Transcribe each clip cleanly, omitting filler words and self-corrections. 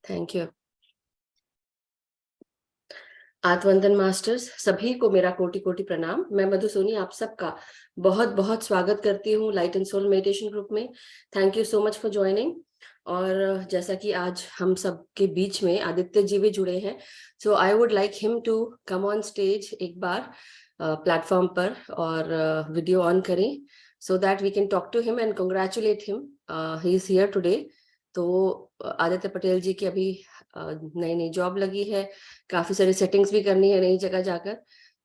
Thank you. आत्मवंदन masters, सभी को मेरा कोटि कोटि प्रणाम। मैं मधु सोनी आप सबका बहुत बहुत स्वागत करती हूँ light and soul meditation group में। Thank you so much for joining. और जैसा कि आज हम सब के बीच में आदित्य जी भी जुड़े हैं, so I would like him to come on stage एक बार प्लेटफॉर्म पर और वीडियो ऑन करें so that we can talk to him and congratulate him, he is here today. तो आदित्य पटेल जी की अभी नई नई जॉब लगी है, काफी सारी सेटिंग्स भी करनी है नई जगह जाकर।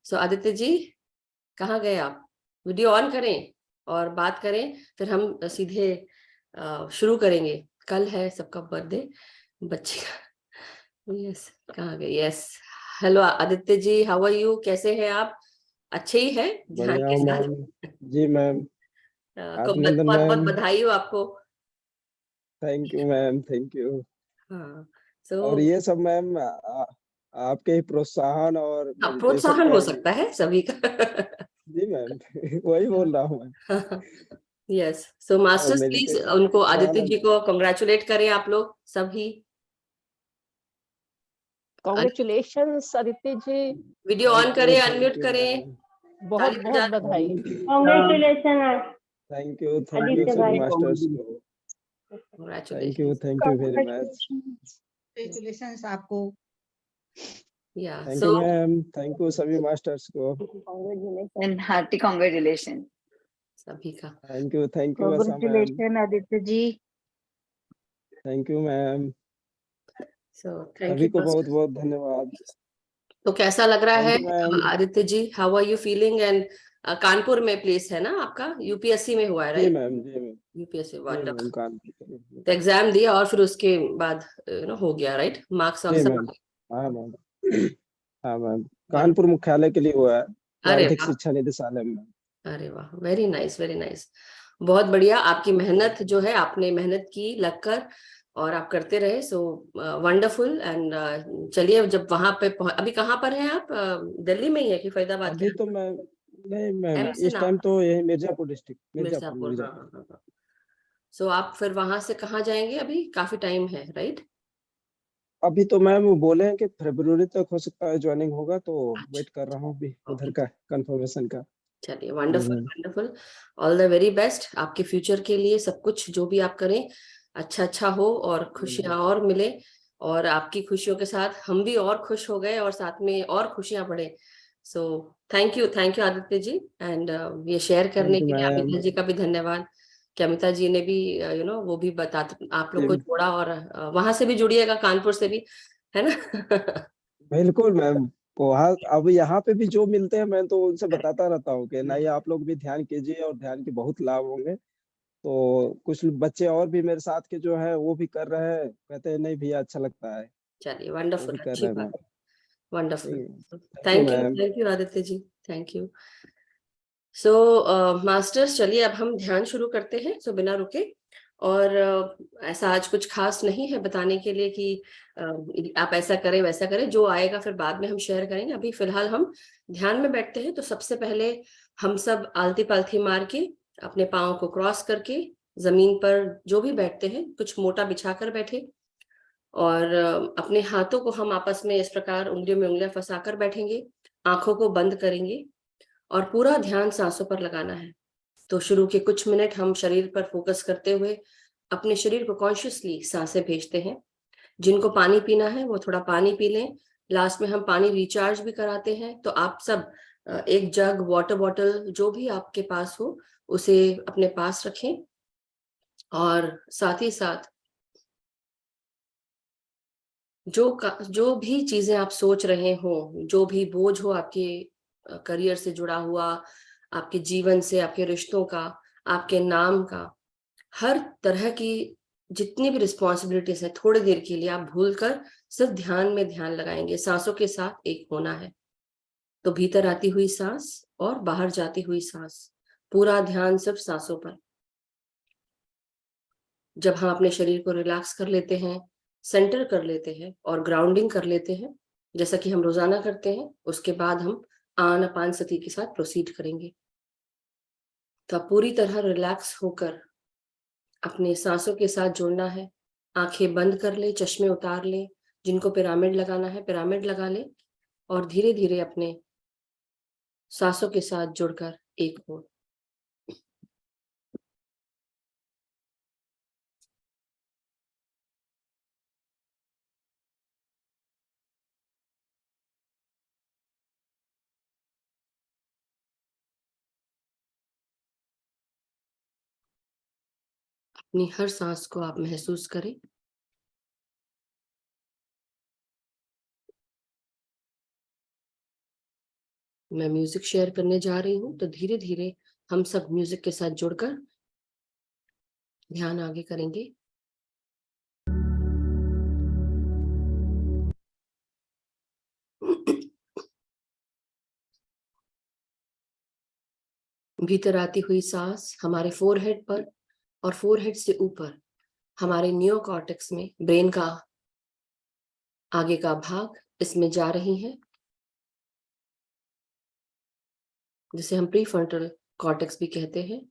सो आदित्य जी कहाँ गए आप? वीडियो ऑन करें और बात करें, फिर हम सीधे शुरू करेंगे। कल है सबका बर्थडे बच्चे का। यस, कहाँ गए? Yes, hello Aditya ji, how are you? कैसे हैं आप? अच्छे ही है ध्यान बढ़िया के साथ? मैम। जी मैम, बहुत आत्मवंदन बहुत मैम। बधाई हो आपको। Thank you ma'am, thank you. हाँ, और ये सब मैम आपके ही प्रोत्साहन और मेडिटेशन प्रोत्साहन हो पर। सकता है सभी का। जी मैम, वही बोल रहा हूँ मैं। यस, सो और मास्टर्स प्लीज मेडिटेशन उनको, आदित्य प्रोत्साहन। जी को कांग्रेचुलेट करें आप लोग सभी। Congratulations Aditya ji, video on करें, अनम्यूट थैंक यू करें, मैम। बहुत ताली बहुत बजा बधाई। कांग्रेचुलेशन। थैंक यू आदित्य भाई। सभी मास्टर्स को। Congratulation. Thank you very much. Congratulations आपको। या thank so you ma'am, thank you सभी मास्टर्स को। एंड हार्टी कांग्रेचुलेशन सभी का। Thank you Asha ma'am. Congratulation Aditya ji. Thank you ma'am. So thank सभी यू को बहुत मास्टर। बहुत धन्यवाद। तो कैसा लग रहा है thank you ma'am. Aditya ji? How are you feeling? And Kanpur में प्लेस है ना आपका, यूपीएससी में हुआ है जी राइट? मैम, जी मैम, यूपीएससी जी वंडर। मैम, कानपुर। तो एग्जाम दिया और फिर उसके बाद हो गया राइट, मार्क्स जी सब? मैम। हाँ मैम। हाँ मैम, वन- कानपुर मुख्यालय के लिए हुआ है, अरे प्राविधिक वाह, शिक्षा निदेशालय में। अरे वाह, वेरी नाइस, वेरी नाइस। बहुत बढ़िया, आपकी मेहनत जो है, आपने मेहनत की लगकर और आप करते रहे, सो वंडरफुल। एंड चलिए, जब वहां पे अभी कहाँ पर हैं आप? दिल्ली में ही है कि फरीदाबाद के? अभी तो मैं नहीं मैम, एम से इस नाम? टाइम तो यही मिर्जापुर डिस्ट्रिक्ट, मिर्जापुर मिर्जापुर, हाँ मिर्जापुर। हाँ हाँ हाँ। सो आप फिर वहां से कहाँ जाएंगे? अभी काफी टाइम है राइट? अभी तो मैम वो बोले हैं कि फरवरी तक हो सकता है ज्वाइनिंग होगा, तो अच्छा, वेट कर रहा हूँ अभी उधर ओके, का कंफर्मेशन का। चलिए, जी wonderful ma'am. Wonderful. All the very best आपके फ्यूचर के लिए। सब कुछ जो भी आप करें अच्छा अच्छा हो और जी मैम। खुशियां और मिले। और आपकी खुशियों के साथ हम भी और खुश हो गए और साथ में और खुशियां बढ़े। So thank you Aditya ji. And ये शेयर करने थैंक यू के लिए मैम। अमिता जी का भी धन्यवाद कि अमिता जी ने भी वो भी बता आप लोग को जी जोड़ा। और वहां से भी जुड़िएगा, कानपुर से भी, है ना? बिल्कुल मैम। वहाँ अब यहाँ पे भी जो मिलते हैं मैं तो उनसे बताता रहता हूँ कि नहीं, आप लोग भी ध्यान कीजिए और ध्यान के बहुत लाभ होंगे। तो कुछ बच्चे और भी मेरे साथ के जो है वो भी कर रहे हैं, कहते हैं नहीं भैया अच्छा लगता है, चलिए, वो वंडरफुल, भी कर अच्छी रहे हैं बात मैम। है, wonderful. Thank you ma'am. Thank you Aditya ji, thank you. So masters, चलिए अब हम ध्यान शुरू करते हैं, सो बिना रुके। और ऐसा आज कुछ खास नहीं है बताने के लिए कि आप ऐसा करें वैसा करें, जो आएगा फिर बाद में हम शेयर करेंगे। अभी फिलहाल हम ध्यान में बैठते हैं। तो सबसे पहले हम सब आलती पालथी मार के अपने पाँव को क्रॉस करके जमीन पर जो भी बैठते हैं कुछ मोटा बिछा कर बैठे। और अपने हाथों को हम आपस में इस प्रकार उंगलियों में उंगलियां फंसाकर बैठेंगे, आंखों को बंद करेंगे और पूरा ध्यान सांसों पर लगाना है। तो शुरू के कुछ मिनट हम शरीर पर फोकस करते हुए अपने शरीर को कॉन्शियसली सांसें भेजते हैं। जिनको पानी पीना है वो थोड़ा पानी पी लें। लास्ट में हम पानी रिचार्ज भी कराते हैं। तो आप सब एक जग, वाटर बॉटल, जो भी आपके पास हो उसे अपने पास रखें। और साथ ही साथ जो भी चीजें आप सोच रहे हो, जो भी बोझ हो आपके करियर से जुड़ा हुआ, आपके जीवन से, आपके रिश्तों का, आपके नाम का, हर तरह की जितनी भी रिस्पॉन्सिबिलिटीज है, थोड़ी देर के लिए आप भूलकर सिर्फ ध्यान में ध्यान लगाएंगे। सांसों के साथ एक होना है। तो भीतर आती हुई सांस और बाहर जाती हुई सांस, पूरा ध्यान सिर्फ सांसों पर। जब हम अपने शरीर को रिलैक्स कर लेते हैं, सेंटर कर लेते हैं और ग्राउंडिंग कर लेते हैं, जैसा कि हम रोजाना करते हैं, उसके बाद हम आनापानसति के साथ प्रोसीड करेंगे। तो पूरी तरह रिलैक्स होकर अपने सांसों के साथ जुड़ना है। आंखें बंद कर ले, चश्मे उतार ले, जिनको पिरामिड लगाना है पिरामिड लगा ले और धीरे धीरे अपने सांसों के साथ जुड़कर एक हो। अपनी हर सांस को आप महसूस करें। मैं म्यूजिक शेयर करने जा रही हूँ, तो धीरे धीरे हम सब म्यूजिक के साथ जुड़कर ध्यान आगे करेंगे। भीतर आती हुई सांस हमारे फोरहेड पर और फोरहेड से ऊपर हमारे नियोकॉर्टेक्स में, ब्रेन का आगे का भाग, इसमें जा रही है, जिसे हम प्रीफ्रंटल कॉर्टेक्स भी कहते हैं।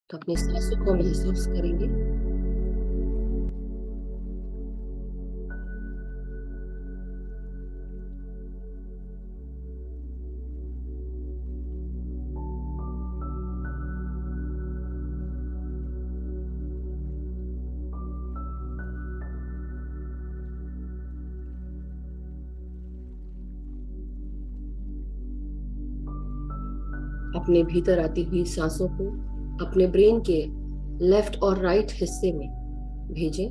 तो अपनी सांसों को महसूस करेंगे। अपने भीतर आती हुई सांसों को अपने ब्रेन के लेफ्ट और राइट हिस्से में भेजें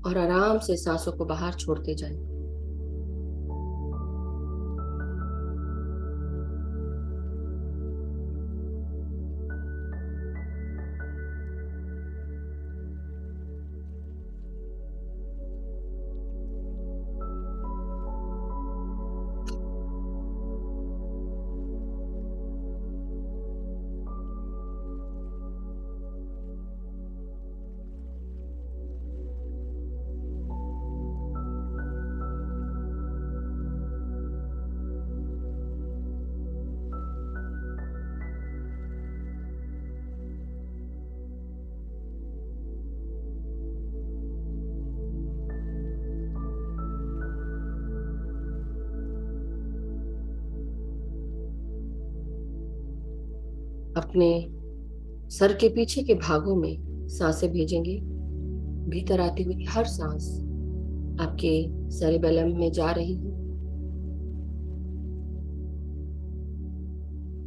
और आराम से सांसों को बाहर छोड़ते जाएं। अपने सर के पीछे के भागों में सांसें भेजेंगे। भीतर आती हुई हर सांस आपके सेरेबेलम में जा रही है,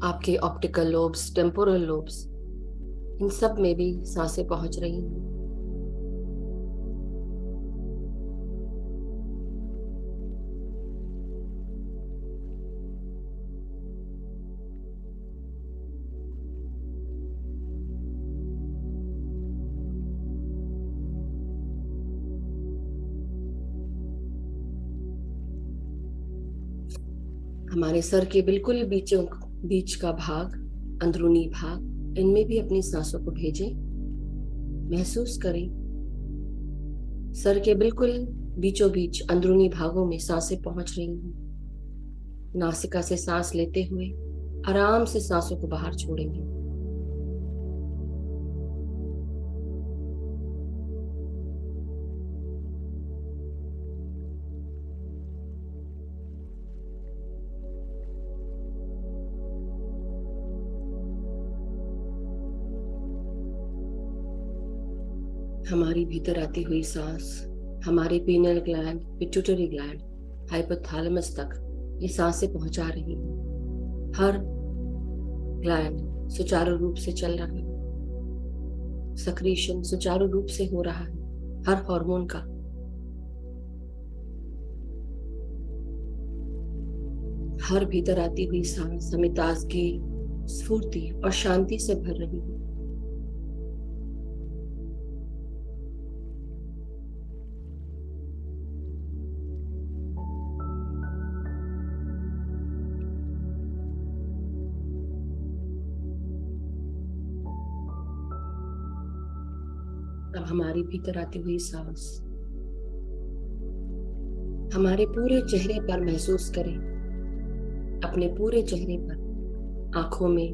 आपके ऑप्टिकल लोब्स, टेम्पोरल लोब्स, इन सब में भी सांसें पहुंच रही हैं। हमारे सर के बिल्कुल बीच का भाग, अंदरूनी भाग, इनमें भी अपनी सांसों को भेजें। महसूस करें सर के बिल्कुल बीचों बीच अंदरूनी भागों में सांसें पहुंच रही हैं। नासिका से सांस लेते हुए आराम से सांसों को बाहर छोड़ेंगे। हमारी भीतर आती हुई सांस हमारे penal gland, pituitary gland, hypothalamus तक ये सांसें पहुंचा रही हैं। हर ग्लैंड सुचारू रूप से चल रहा है, सक्रीशन सुचारू रूप से हो रहा है, हर हार्मोन का। हर भीतर आती हुई सांस हमें ताजगी, स्फूर्ति और शांति से भर रही है। अब हमारी भीतर आती हुई सांस हमारे पूरे चेहरे पर महसूस करें। अपने पूरे चेहरे पर, आंखों में,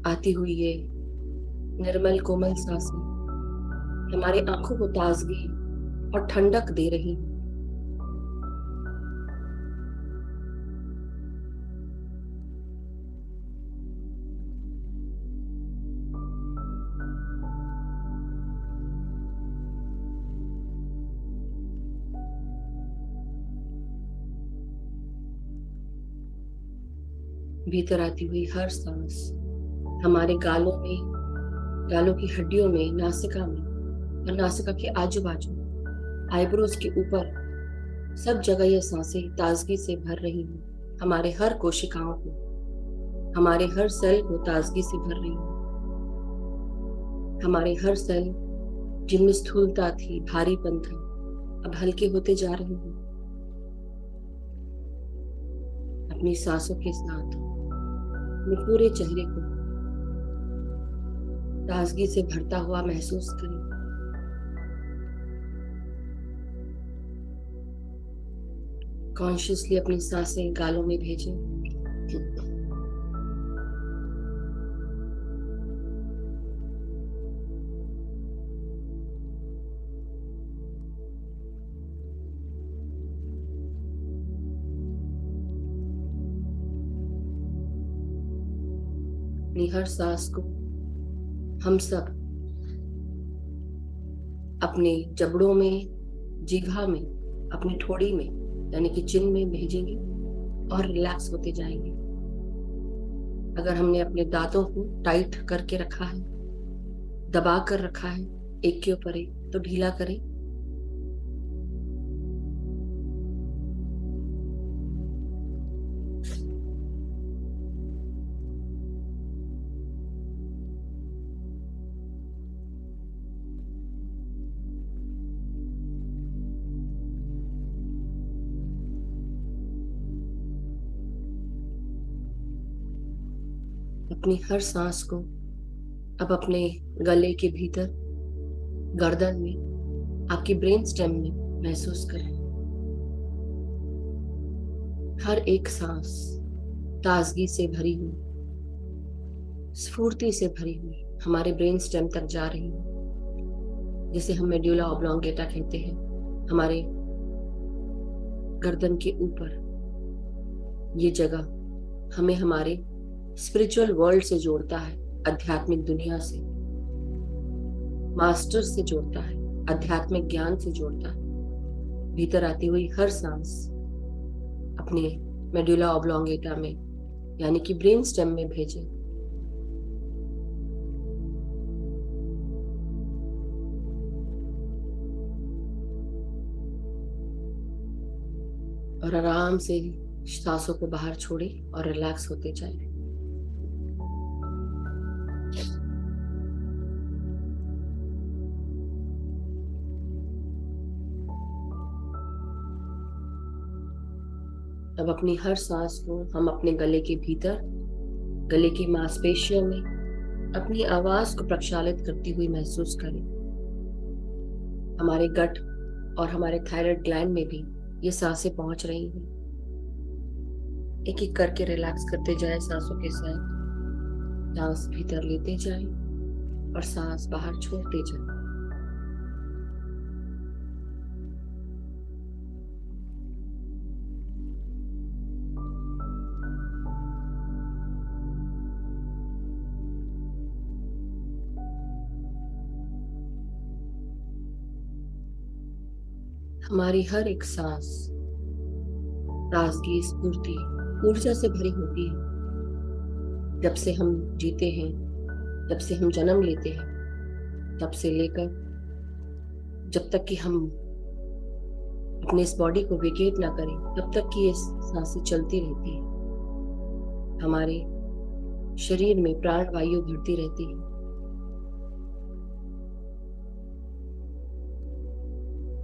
आती हुई ये निर्मल कोमल सांसें हमारे आंखों को ताजगी और ठंडक दे रही हैं। भीतर आती हुई हर सांस हमारे गालों में, गालों की हड्डियों में, नासिका में और नासिका के आजू बाजू, आईब्रोज के ऊपर, सब जगह ये सांसें ताजगी से भर रही हैं। हमारे हर कोशिकाओं को, हमारे हर सेल को ताजगी से भर रही हैं। हमारे हर सेल जिनमें स्थूलता थी, भारीपन था, अब हल्के होते जा रहे हैं। अपनी सांसों के साथ अपने पूरे चेहरे को ताजगी से भरता हुआ महसूस करें। कॉन्शियसली अपनी सांसें गालों में भेजें। अपनी हर सांस को हम सब अपने जबड़ों में, जिह्वा में, अपनी ठोड़ी में यानी कि चिन में भेजेंगे और रिलैक्स होते जाएंगे। अगर हमने अपने दांतों को टाइट करके रखा है, दबा कर रखा है एक के ऊपर एक, तो ढीला करें। अपनी हर सांस को अब अपने गले के भीतर, गर्दन में, आपकी ब्रेन स्टेम में महसूस करें। हर एक सांस ताजगी से भरी हुई, स्फूर्ति से भरी हुई हमारे ब्रेन स्टेम तक जा रही है, जिसे हम मेड्यूला ऑब्लोंगेटा कहते हैं। हमारे गर्दन के ऊपर ये जगह हमें हमारे स्पिरिचुअल वर्ल्ड से जोड़ता है, आध्यात्मिक दुनिया से, मास्टर से जोड़ता है, आध्यात्मिक ज्ञान से जोड़ता है। भीतर आती हुई हर सांस अपने मेडुला ऑब्लोंगेटा में यानी कि ब्रेन स्टेम में भेजें। और आराम से सांसों को बाहर छोड़ें और रिलैक्स होते जाएं। अब अपनी हर सांस को हम अपने गले के भीतर, गले की मांसपेशियों में अपनी आवाज को प्रक्षालित करती हुई महसूस करें। हमारे गट और हमारे थायराइड ग्लैंड में भी ये सांसें पहुंच रही हैं। एक एक करके रिलैक्स करते जाएं सांसों के साथ। सांस भीतर लेते जाएं और सांस बाहर छोड़ते जाएं। हमारी हर एक सांस ताजगी, स्फूर्ति, ऊर्जा से भरी होती है। जब से हम जीते हैं, जब से हम जन्म लेते हैं, तब से लेकर जब तक कि हम अपने इस बॉडी को वेकेट ना करें, तब तक कि ये सांसें चलती रहती है। हमारे शरीर में प्राण वायु भरती रहती है।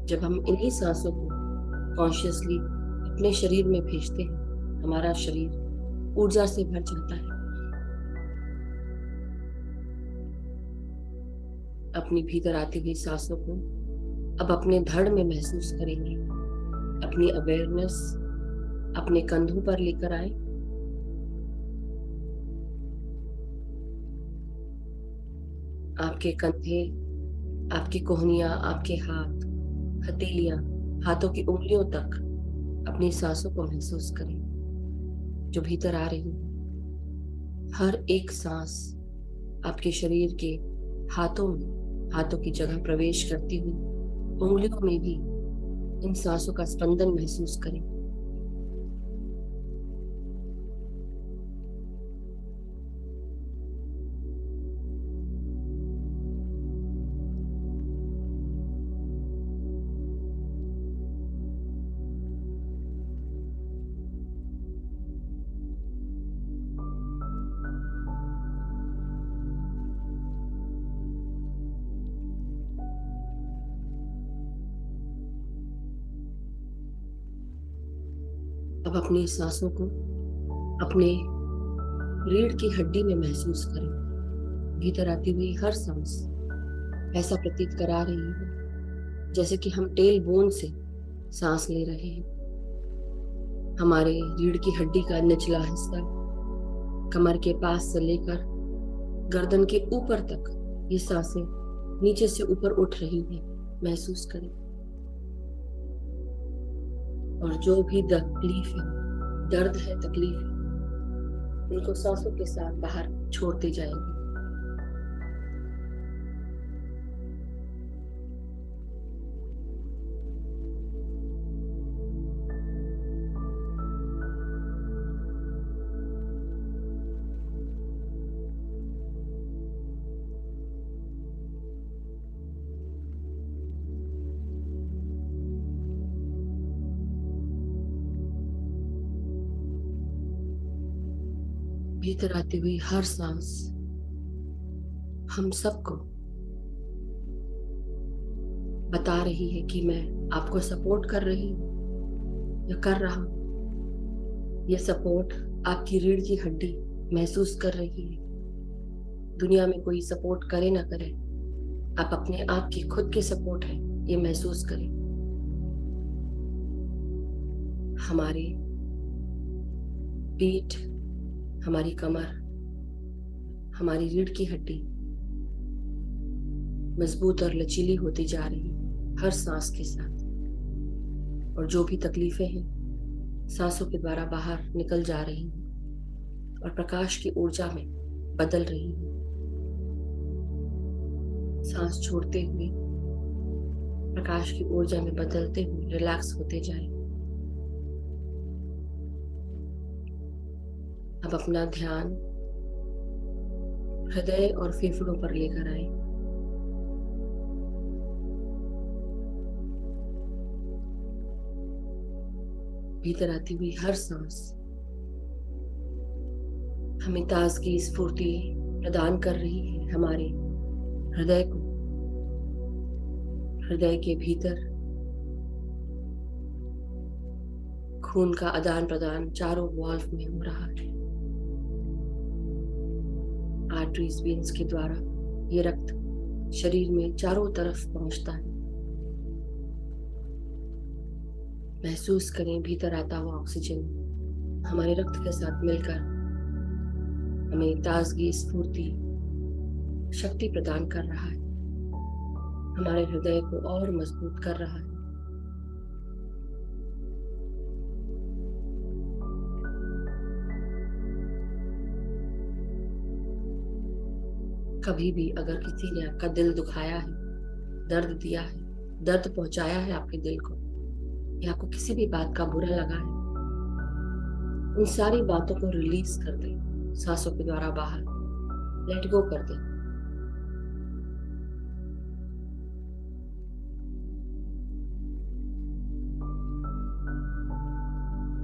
जब हम इन्हीं सांसों को कॉन्शियसली अपने शरीर में भेजते हैं, हमारा शरीर ऊर्जा से भर जाता है। अपनी भीतर आती हुई सांसों को अब अपने धड़ में महसूस करेंगे। अपनी अवेयरनेस अपने कंधों पर लेकर आए। आपके कंधे, आपकी कोहनियां, आपके हाथ, हथेलियां, हाथों की उंगलियों तक अपनी सांसों को महसूस करें जो भीतर आ रही है। हर एक सांस आपके शरीर के हाथों में, हाथों की जगह प्रवेश करती हुई उंगलियों में भी इन सांसों का स्पंदन महसूस करें। अब अपनी सांसों को अपने रीढ़ की हड्डी में महसूस करें। भीतर आती हुई हर सांस ऐसा प्रतीत करा रही है जैसे कि हम टेल बोन से सांस ले रहे हैं। हमारे रीढ़ की हड्डी का निचला हिस्सा कमर के पास से लेकर गर्दन के ऊपर तक ये सांसें नीचे से ऊपर उठ रही हैं, महसूस करें। और जो भी तकलीफ है, दर्द है, तकलीफ है, उनको सांसों के साथ बाहर छोड़ते जाएंगे। भीतर आती हुई हर सांस हम सबको बता रही है कि मैं आपको सपोर्ट कर रही हूं या कर रहा हूं। यह सपोर्ट आपकी रीढ़ की हड्डी महसूस कर रही है। दुनिया में कोई सपोर्ट करे ना करे, आप अपने आप की खुद के सपोर्ट है, ये महसूस करें। हमारी पीठ, हमारी कमर, हमारी रीढ़ की हड्डी मजबूत और लचीली होती जा रही है हर सांस के साथ। और जो भी तकलीफें हैं सांसों के द्वारा बाहर निकल जा रही हैं और प्रकाश की ऊर्जा में बदल रही हैं। सांस छोड़ते हुए प्रकाश की ऊर्जा में बदलते हुए रिलैक्स होते जाएं। अब अपना ध्यान हृदय और फेफड़ों पर लेकर आए। भीतर आती हुई हर सांस हमें ताजगी, स्फूर्ति प्रदान कर रही है। हमारे हृदय को, हृदय के भीतर खून का आदान प्रदान चारों वाल्व में हो रहा है। आर्टरीज, वेन्स के द्वारा ये रक्त शरीर में चारों तरफ पहुंचता है। महसूस करें भीतर आता हुआ ऑक्सीजन हमारे रक्त के साथ मिलकर हमें ताजगी, स्फूर्ति, शक्ति प्रदान कर रहा है। हमारे हृदय को और मजबूत कर रहा है। कभी भी अगर किसी ने आपका दिल दुखाया है, दर्द दिया है, दर्द पहुंचाया है आपके दिल को, या आपको किसी भी बात का बुरा लगा है, उन सारी बातों को रिलीज कर दें सांसों के द्वारा बाहर, लेट गो कर दें।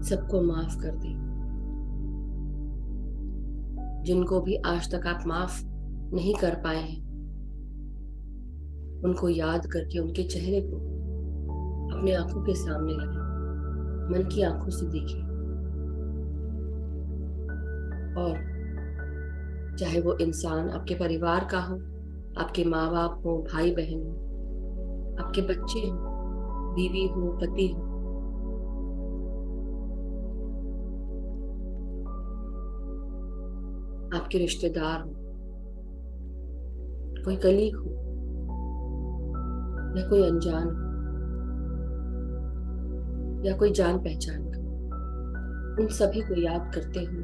सबको माफ कर दें। जिनको भी आज तक आप माफ नहीं कर पाए हैं, उनको याद करके उनके चेहरे को अपने आंखों के सामने लाएं, मन की आंखों से देखें। और चाहे वो इंसान आपके परिवार का हो, आपके माँ बाप हो, भाई बहन हो, आपके बच्चे हो, बीवी हो, पति हो, आपके रिश्तेदार हो, कोई कलीग हो या कोई अनजान हो या कोई जान पहचान का, उन सभी को याद करते हुए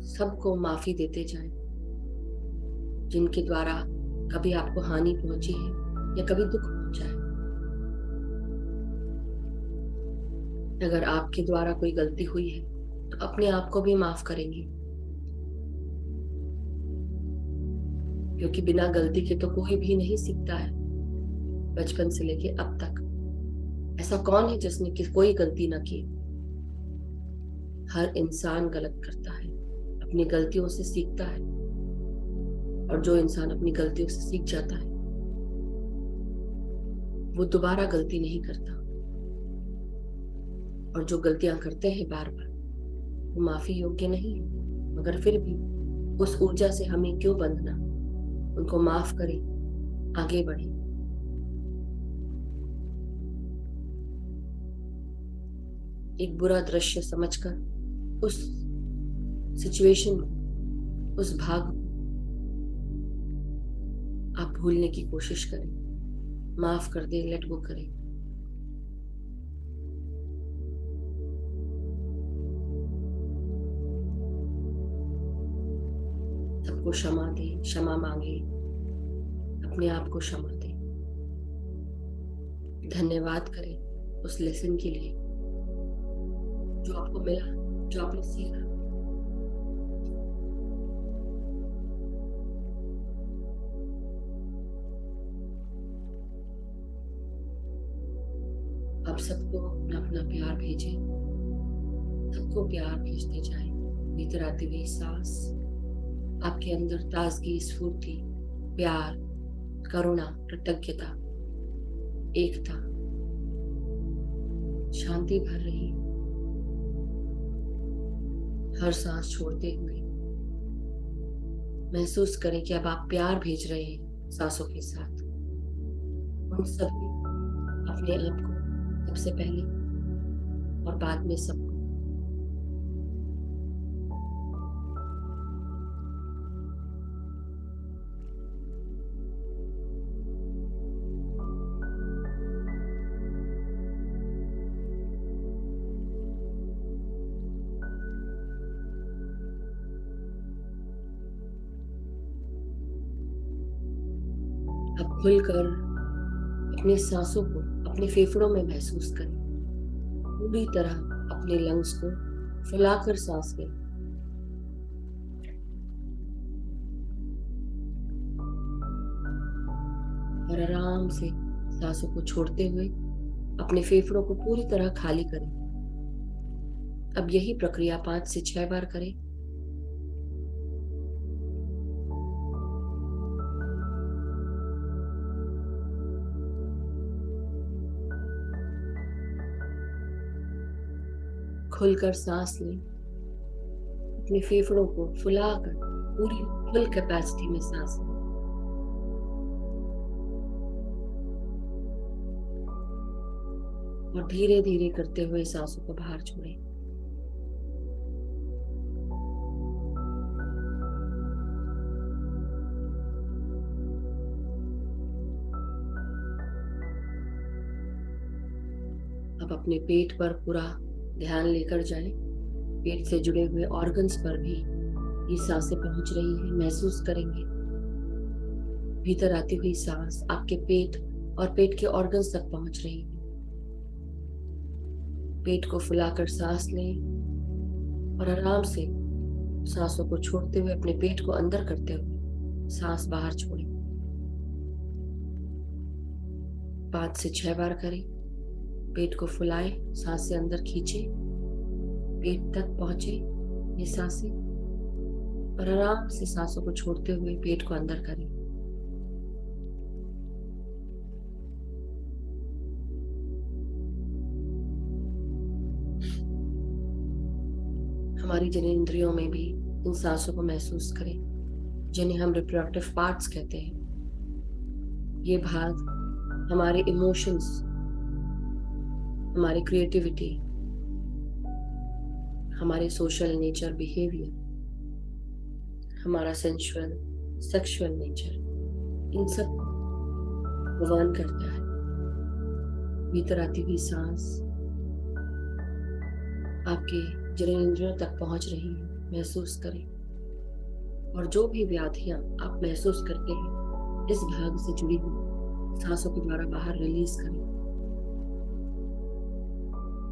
सबको माफी देते जाएं, जिनके द्वारा कभी आपको हानि पहुंची है या कभी दुख पहुंचा है। अगर आपके द्वारा कोई गलती हुई है तो अपने आप को भी माफ करेंगे, क्योंकि बिना गलती के तो कोई भी नहीं सीखता है। बचपन से लेके अब तक ऐसा कौन है जिसने कोई गलती ना की? हर इंसान गलत करता है, अपनी गलतियों से सीखता है, और जो इंसान अपनी गलतियों से सीख जाता है वो दोबारा गलती नहीं करता, और जो गलतियां करते हैं बार बार वो माफी योग्य नहीं है। मगर फिर भी उस ऊर्जा से हमें क्यों बंधना? उनको माफ करें, आगे बढ़े। एक बुरा दृश्य समझकर उस सिचुएशन को, उस भाग को आप भूलने की कोशिश करें, माफ कर दें, लेट गो करें। सबको क्षमा दें, क्षमा मांगे, अपने आप को क्षमा दें, धन्यवाद करें उस लेसन के लिए जो आपको मिला, जो आपने सीखा। अब सबको अपना अपना प्यार भेजें, सबको प्यार भेजते जाएं। भीतर आती हुई सांस आपके अंदर ताजगी, स्फूर्ति, प्यार, करुणा, कृतज्ञता, एकता, शांति भर रही है। हर सांस छोड़ते हुए महसूस करें कि अब आप प्यार भेज रहे हैं सांसों के साथ। उन सभी अपने आप को सबसे पहले और बाद में सबको। अब खुलकर अपनी सांसों को अपने फेफड़ों में महसूस करें। पूरी तरह अपने लंग्स को फुलाकर सांस लें। और आराम से सांसों को छोड़ते हुए अपने फेफड़ों को पूरी तरह खाली करें। अब यही प्रक्रिया 5 से 6 बार करें। खुलकर सांस लें, अपने फेफड़ों को फुलाकर पूरी फुल कैपेसिटी में सांस लें। और धीरे धीरे करते हुए सांसों को बाहर छोड़ें। अब अपने पेट पर पूरा ध्यान लेकर जाएं। पेट से जुड़े हुए ऑर्गन्स पर भी ये सांसें पहुंच रही हैं, महसूस करेंगे। भीतर आती हुई सांस आपके पेट और पेट के ऑर्गन्स तक पहुंच रही है। पेट को फुलाकर सांस लें और आराम से सांसों को छोड़ते हुए अपने पेट को अंदर करते हुए सांस बाहर छोड़ें। 5 से 6 बार करें। पेट को फुलाएं, सांसें अंदर खींचें, पेट तक पहुंचे ये सांसें, और आराम से सांसों को छोड़ते हुए पेट को अंदर करें। हमारी जनेंद्रियों में भी इन सांसों को महसूस करें, जिन्हें हम रिप्रोडक्टिव पार्ट्स कहते हैं। ये भाग हमारे इमोशंस, हमारी क्रिएटिविटी, हमारे सोशल नेचर बिहेवियर, हमारा सेंसुअल सेक्सुअल नेचर, इन सब गवर्न करता है। भीतर आती हुई सांस आपके जननेंद्रियों तक पहुंच रही है, महसूस करें। और जो भी व्याधियां आप महसूस करते हैं, इस भाग से जुड़ी हुई सांसों के द्वारा बाहर रिलीज करें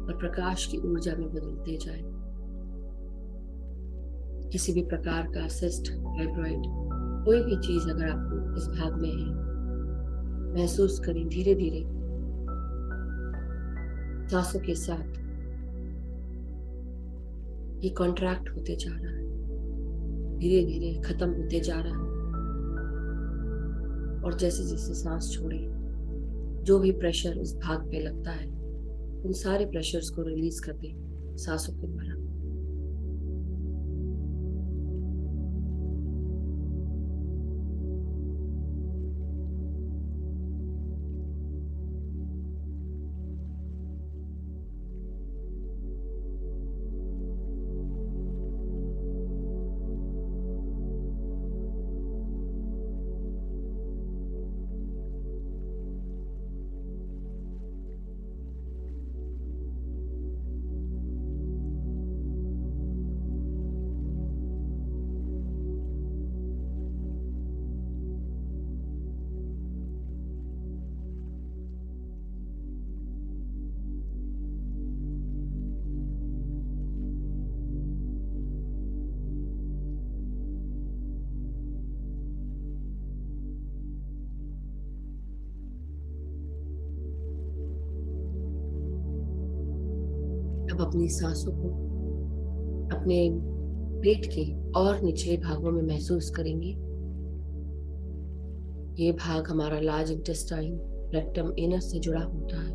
और प्रकाश की ऊर्जा में बदलते जाएं। किसी भी प्रकार का सिस्ट, फाइब्रॉइड, कोई भी चीज अगर आपको इस भाग में है, महसूस करें धीरे धीरे सांसों के साथ ये कॉन्ट्रैक्ट होते जा रहा है, धीरे धीरे खत्म होते जा रहा है। और जैसे जैसे सांस छोड़े, जो भी प्रेशर इस भाग पे लगता है, उन सारे प्रेशर्स को रिलीज कर दें सांसों के द्वारा। अब अपनी सांसों को अपने पेट के और निचले भागों में महसूस करेंगे। ये भाग हमारा लार्ज इंटेस्टाइन, रेक्टम, एनस से जुड़ा होता है।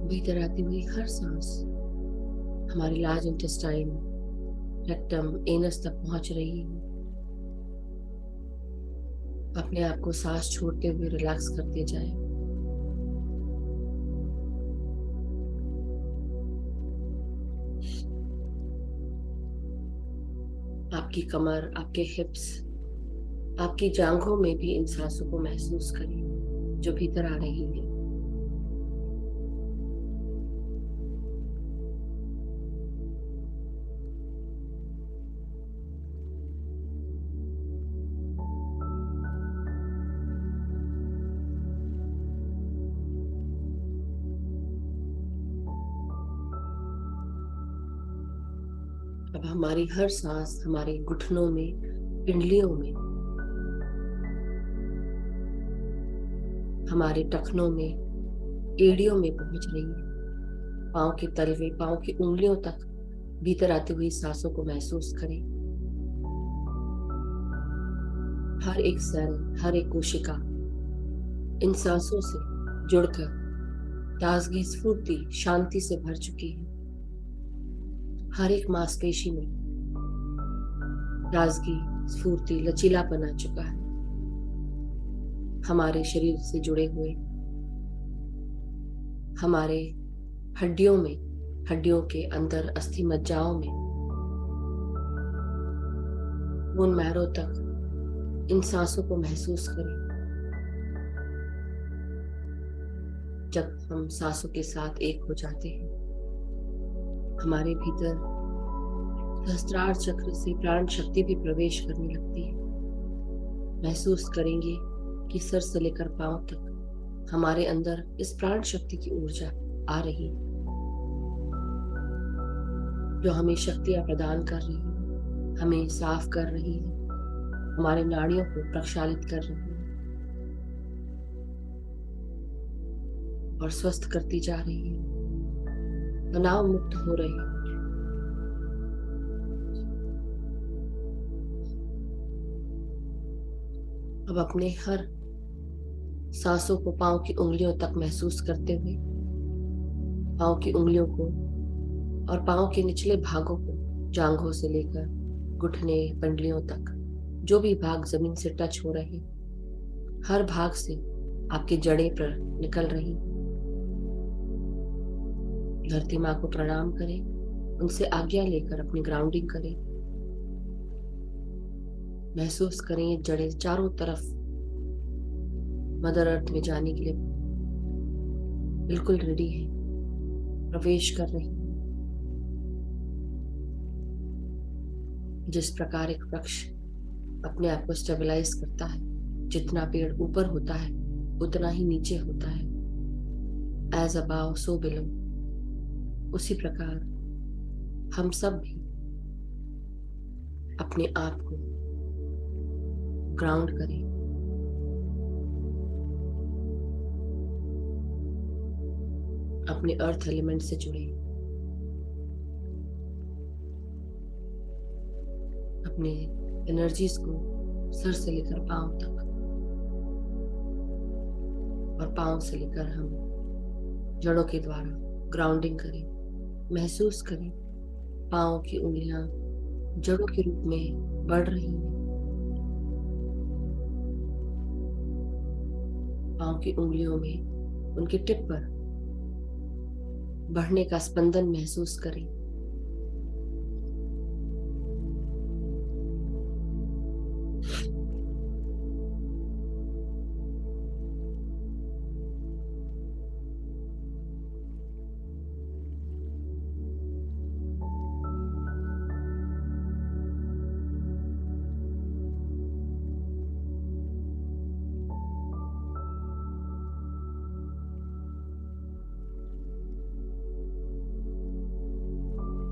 भीतर आती हुई हर सांस हमारी लार्ज इंटेस्टाइन, रेक्टम, एनस तक पहुंच रही है। अपने आप को सांस छोड़ते हुए रिलैक्स करते जाएं। आपकी कमर, आपके हिप्स, आपकी जांघों में भी इन सांसों को महसूस करें जो भीतर आ रही है। अब हमारी हर सांस हमारे घुटनों में, पिंडलियों में, हमारे टखनों में, एड़ियों में पहुंच रही है। पांव के तलवे, पांव की उंगलियों तक भीतर आती हुई सांसों को महसूस करें। हर एक सेल, हर एक कोशिका इन सांसों से जुड़कर ताजगी, स्फूर्ति, शांति से भर चुकी है। हर एक मांसपेशी में ताजगी, स्फूर्ति, लचीलापन आ चुका है। हमारे शरीर से जुड़े हुए हमारे हड्डियों में, हड्डियों के अंदर अस्थि मज्जाओं में, बोन मैरो तक इन सांसों को महसूस करें। जब हम सांसों के साथ एक हो जाते हैं, हमारे भीतर सहस्त्रार चक्र से प्राण शक्ति भी प्रवेश करने लगती है। महसूस करेंगे कि सर से लेकर पांव तक हमारे अंदर इस प्राण शक्ति की ऊर्जा आ रही है, जो हमें शक्तियां प्रदान कर रही है, हमें साफ कर रही है, हमारे नाड़ियों को प्रक्षालित कर रही है और स्वस्थ करती जा रही है, तनाव मुक्त हो रहे हैं। अब अपने हर सांसों को पांव की उंगलियों तक महसूस करते हुए, पांव की उंगलियों को और पांव के निचले भागों को, जांघों से लेकर घुटने, पंडलियों तक, जो भी भाग जमीन से टच हो रहे, हर भाग से आपकी जड़ें पर निकल रही। धरती माँ को प्रणाम करें, उनसे आज्ञा लेकर अपनी ग्राउंडिंग करें। महसूस करें ये जड़ें चारों तरफ मदर अर्थ में जाने के लिए बिल्कुल रेडी है, प्रवेश कर रही है। जिस प्रकार एक वृक्ष अपने आप को स्टेबलाइज करता है, जितना पेड़ ऊपर होता है उतना ही नीचे होता है, एज अबाव सो बिलो, उसी प्रकार हम सब भी अपने आप को ग्राउंड करें, अपने अर्थ एलिमेंट से जुड़े, अपने एनर्जीज को सर से लेकर पांव तक और पांव से लेकर हम जड़ों के द्वारा ग्राउंडिंग करें। महसूस करें पांव की उंगलियां जड़ों के रूप में बढ़ रही हैं। पांव की उंगलियों में उनके टिप पर बढ़ने का स्पंदन महसूस करें।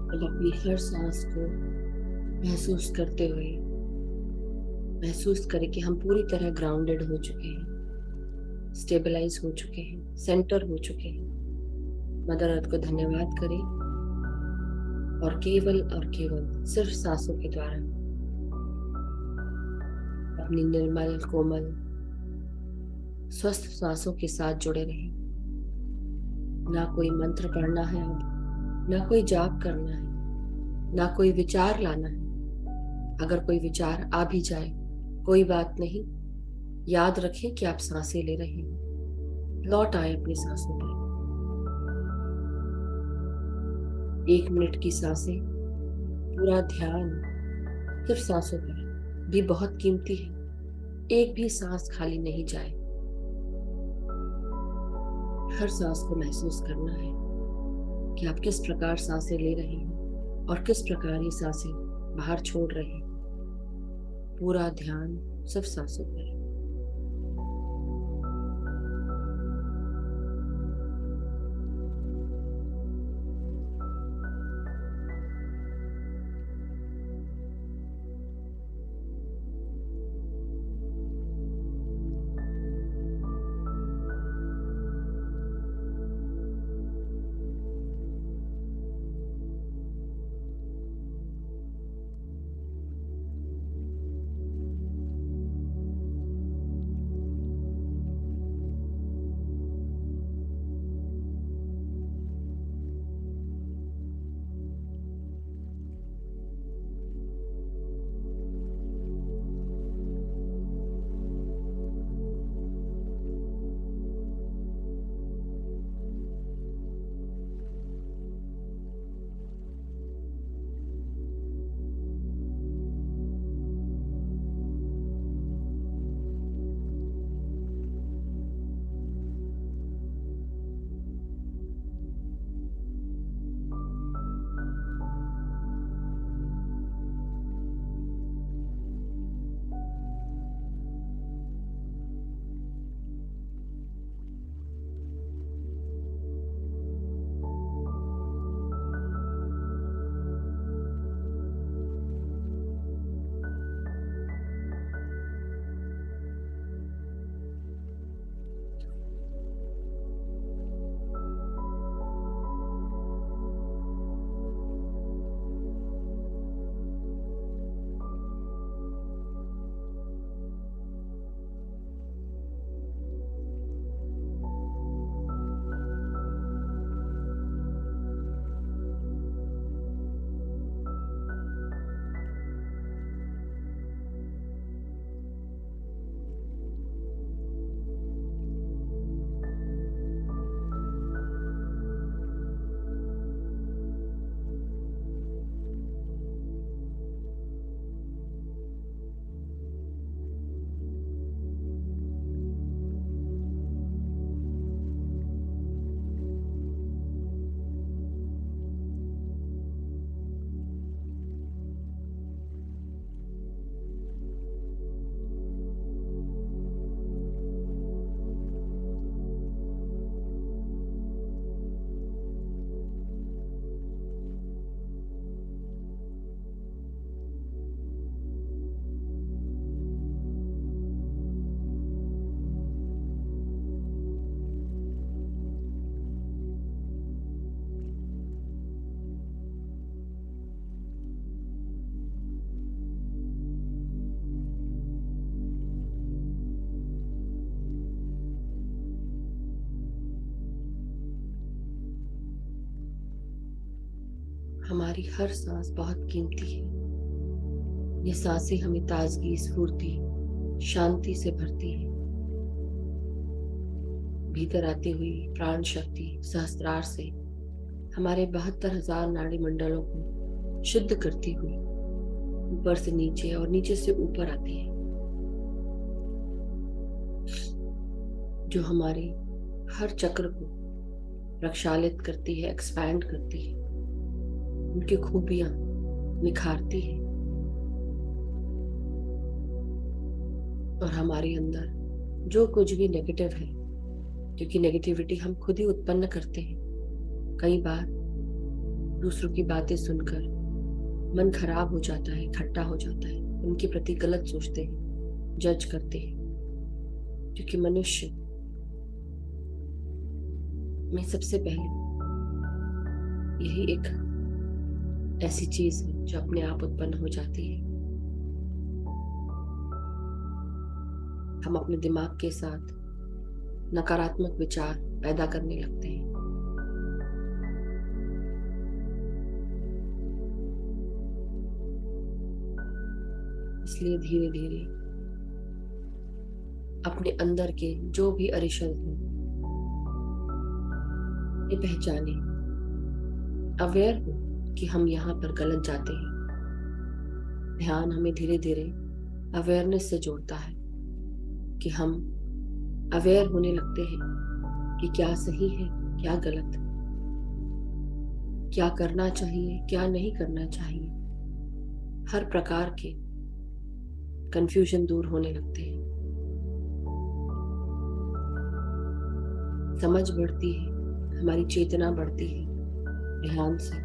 अब अपनी हर सांस को महसूस करते हुए महसूस करें कि हम पूरी तरह ग्राउंडेड हो चुके हैं, स्टेबलाइज हो चुके हैं, सेंटर हो चुके हैं। मदर अर्थ को धन्यवाद करें और केवल सिर्फ सांसों के द्वारा अपनी निर्मल कोमल स्वस्थ सांसों के साथ जुड़े रहें। ना कोई मंत्र पढ़ना है अब, ना कोई जाप करना है, ना कोई विचार लाना है। अगर कोई विचार आ भी जाए कोई बात नहीं, याद रखें कि आप सांसें ले रहे हैं। लौट आए अपनी सांसों पर। 1 मिनट की सांसें, पूरा ध्यान सिर्फ सांसों पर भी बहुत कीमती है। एक भी सांस खाली नहीं जाए। हर सांस को महसूस करना है कि आप किस प्रकार सांसें ले रहे हैं और किस प्रकार ये सांसें बाहर छोड़ रहे हैं। पूरा ध्यान सिर्फ सांसों पर है। हमारी हर सांस बहुत कीमती है। ये सांसें हमें ताजगी, स्फूर्ति, शांति से भरती है। भीतर आती हुई प्राण शक्ति सहस्त्रार से हमारे 72,000 नाड़ी मंडलों को शुद्ध करती हुई ऊपर से नीचे और नीचे से ऊपर आती है, जो हमारे हर चक्र को प्रक्षालित करती है, एक्सपैंड करती है, उनकी खूबियां निखारती है और हमारे अंदर जो कुछ भी नेगेटिव है, क्योंकि नेगेटिविटी हम खुद ही उत्पन्न करते हैं। कई बार दूसरों की बातें सुनकर मन खराब हो जाता है, खट्टा हो जाता है, उनके प्रति गलत सोचते हैं, जज करते हैं, क्योंकि मनुष्य में सबसे पहले यही एक ऐसी चीज है जो अपने आप उत्पन्न हो जाती है। हम अपने दिमाग के साथ नकारात्मक विचार पैदा करने लगते हैं। इसलिए धीरे धीरे अपने अंदर के जो भी अरिशद हैं ये पहचाने, अवेयर हो कि हम यहाँ पर गलत जाते हैं। ध्यान हमें धीरे धीरे अवेयरनेस से जोड़ता है कि हम अवेयर होने लगते हैं कि क्या सही है, क्या गलत, क्या करना चाहिए, क्या नहीं करना चाहिए। हर प्रकार के कंफ्यूजन दूर होने लगते हैं, समझ बढ़ती है, हमारी चेतना बढ़ती है ध्यान से,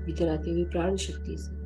भीतर आती हुई प्राण शक्ति से।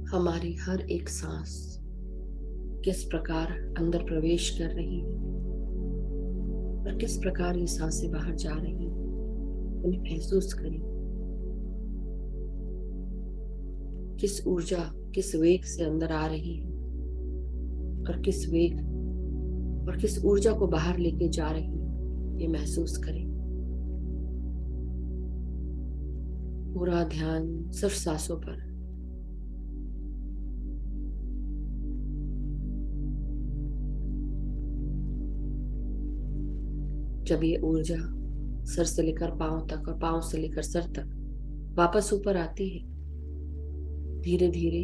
हमारी हर एक सांस किस प्रकार अंदर प्रवेश कर रही है और किस प्रकार ये सांसें बाहर जा रही हैं, उन्हें महसूस करें। किस ऊर्जा, किस वेग से अंदर आ रही है और किस वेग और किस ऊर्जा को बाहर लेके जा रही है, ये महसूस करें। पूरा ध्यान सिर्फ सांसों पर। जब ये ऊर्जा सर से लेकर पांव तक और पांव से लेकर सर तक वापस ऊपर आती है, धीरे धीरे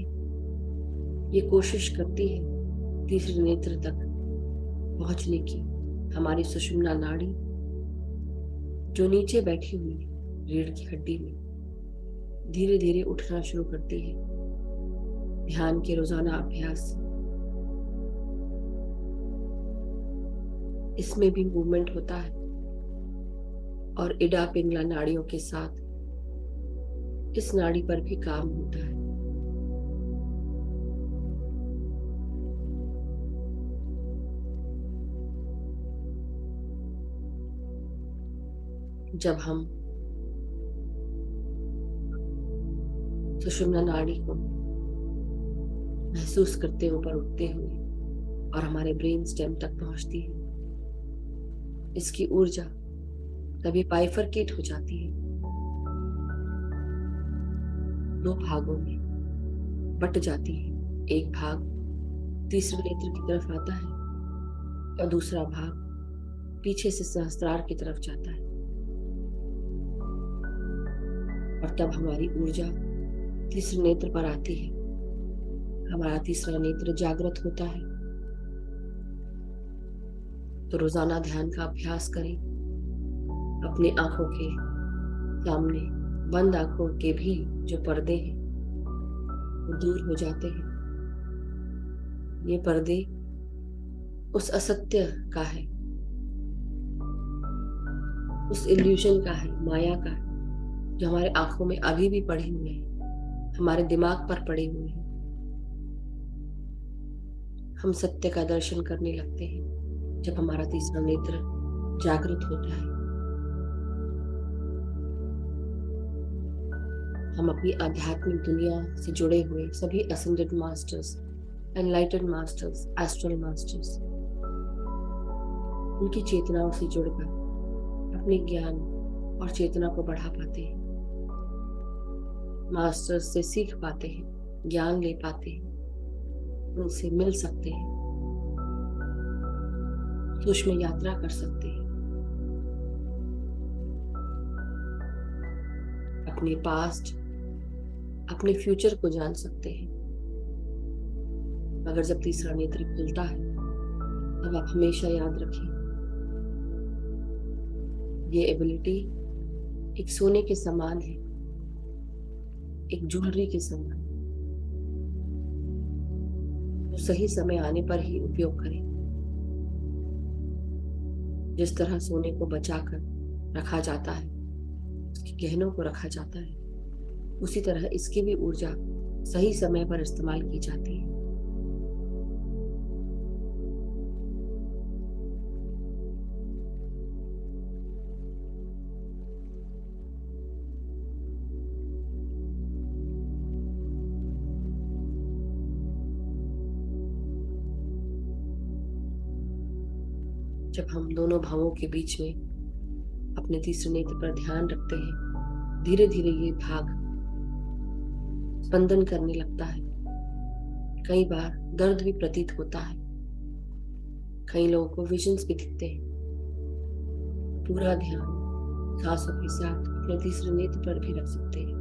ये कोशिश करती है तीसरे नेत्र तक पहुंचने की। हमारी सुषुम्ना नाड़ी जो नीचे बैठी हुई है रीढ़ की हड्डी में, धीरे धीरे उठना शुरू करती है ध्यान के रोजाना अभ्यास से। इसमें भी मूवमेंट होता है और इडा पिंगला नाड़ियों के साथ इस नाड़ी पर भी काम होता है। जब हम सुषुम्ना नाड़ी को महसूस करते हैं ऊपर उठते हुए और हमारे ब्रेन स्टेम तक पहुंचती है, इसकी ऊर्जा तभी बाइफरकेट हो जाती है, दो भागों में बट जाती है। एक भाग तीसरे नेत्र की तरफ आता है और दूसरा भाग पीछे से सहस्त्रार की तरफ जाता है। और तब हमारी ऊर्जा तीसरे नेत्र पर आती है, हमारा तीसरा नेत्र जागृत होता है तो रोजाना ध्यान का अभ्यास करें। अपनी आंखों के सामने बंद आंखों के भी जो पर्दे हैं वो दूर हो जाते हैं। ये पर्दे उस असत्य का है, उस इल्यूशन का है, माया का है, जो हमारे आंखों में अभी भी पड़े हुए हैं, हमारे दिमाग पर पड़े हुए हैं। हम सत्य का दर्शन करने लगते हैं जब हमारा तीसरा नेत्र जागृत होता है। हम अपनी आध्यात्मिक दुनिया से जुड़े हुए सभी ascended masters, एनलाइटेड masters, astral masters, उनकी चेतनाओं से जुड़कर अपने ज्ञान और चेतना को बढ़ा पाते हैं। मास्टर्स से सीख पाते हैं, ज्ञान ले पाते हैं, उनसे मिल सकते हैं, सूक्ष्म यात्रा कर सकते हैं, अपने पास्ट, अपने फ्यूचर को जान सकते हैं। मगर जब तीसरा नेत्र खुलता है तब आप हमेशा याद रखें, ये एबिलिटी एक सोने के समान है, एक ज्वेलरी के समान। तो सही समय आने पर ही उपयोग करें। जिस तरह सोने को बचाकर रखा जाता है, उसके गहनों को रखा जाता है, उसी तरह इसकी भी ऊर्जा सही समय पर इस्तेमाल की जाती है। जब हम दोनों भावों के बीच में अपने तीसरे नेत्र पर ध्यान रखते हैं, धीरे धीरे ये भाग स्पंदन करने लगता है। कई बार दर्द भी प्रतीत होता है, कई लोगों को विजन्स भी दिखते हैं। पूरा ध्यान सांसों के साथ अपने तीसरे नेत्र पर भी रख सकते हैं।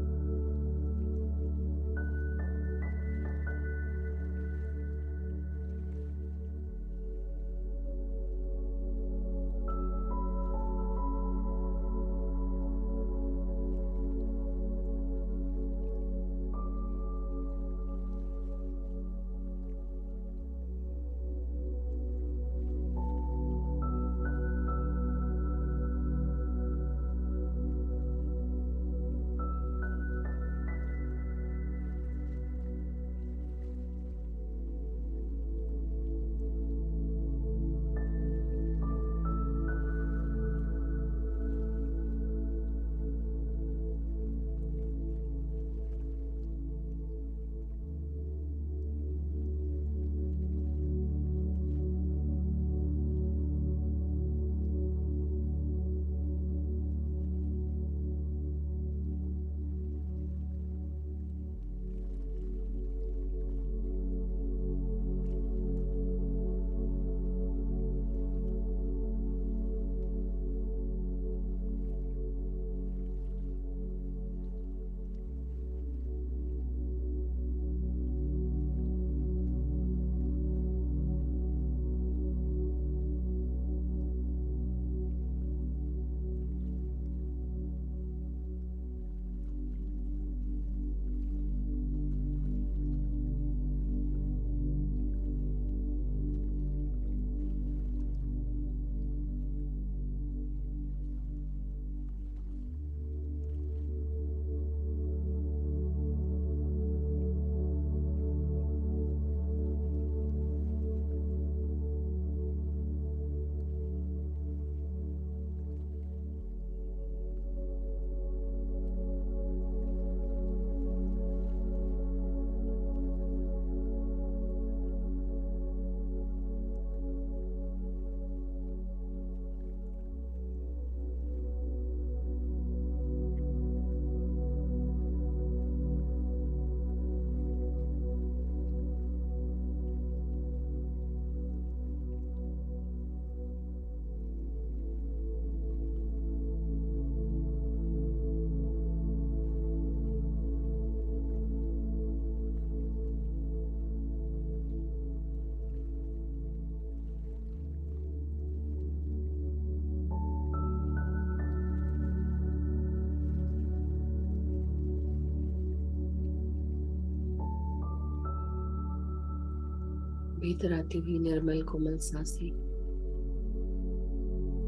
भीतर आती हुई निर्मल कोमल सांसें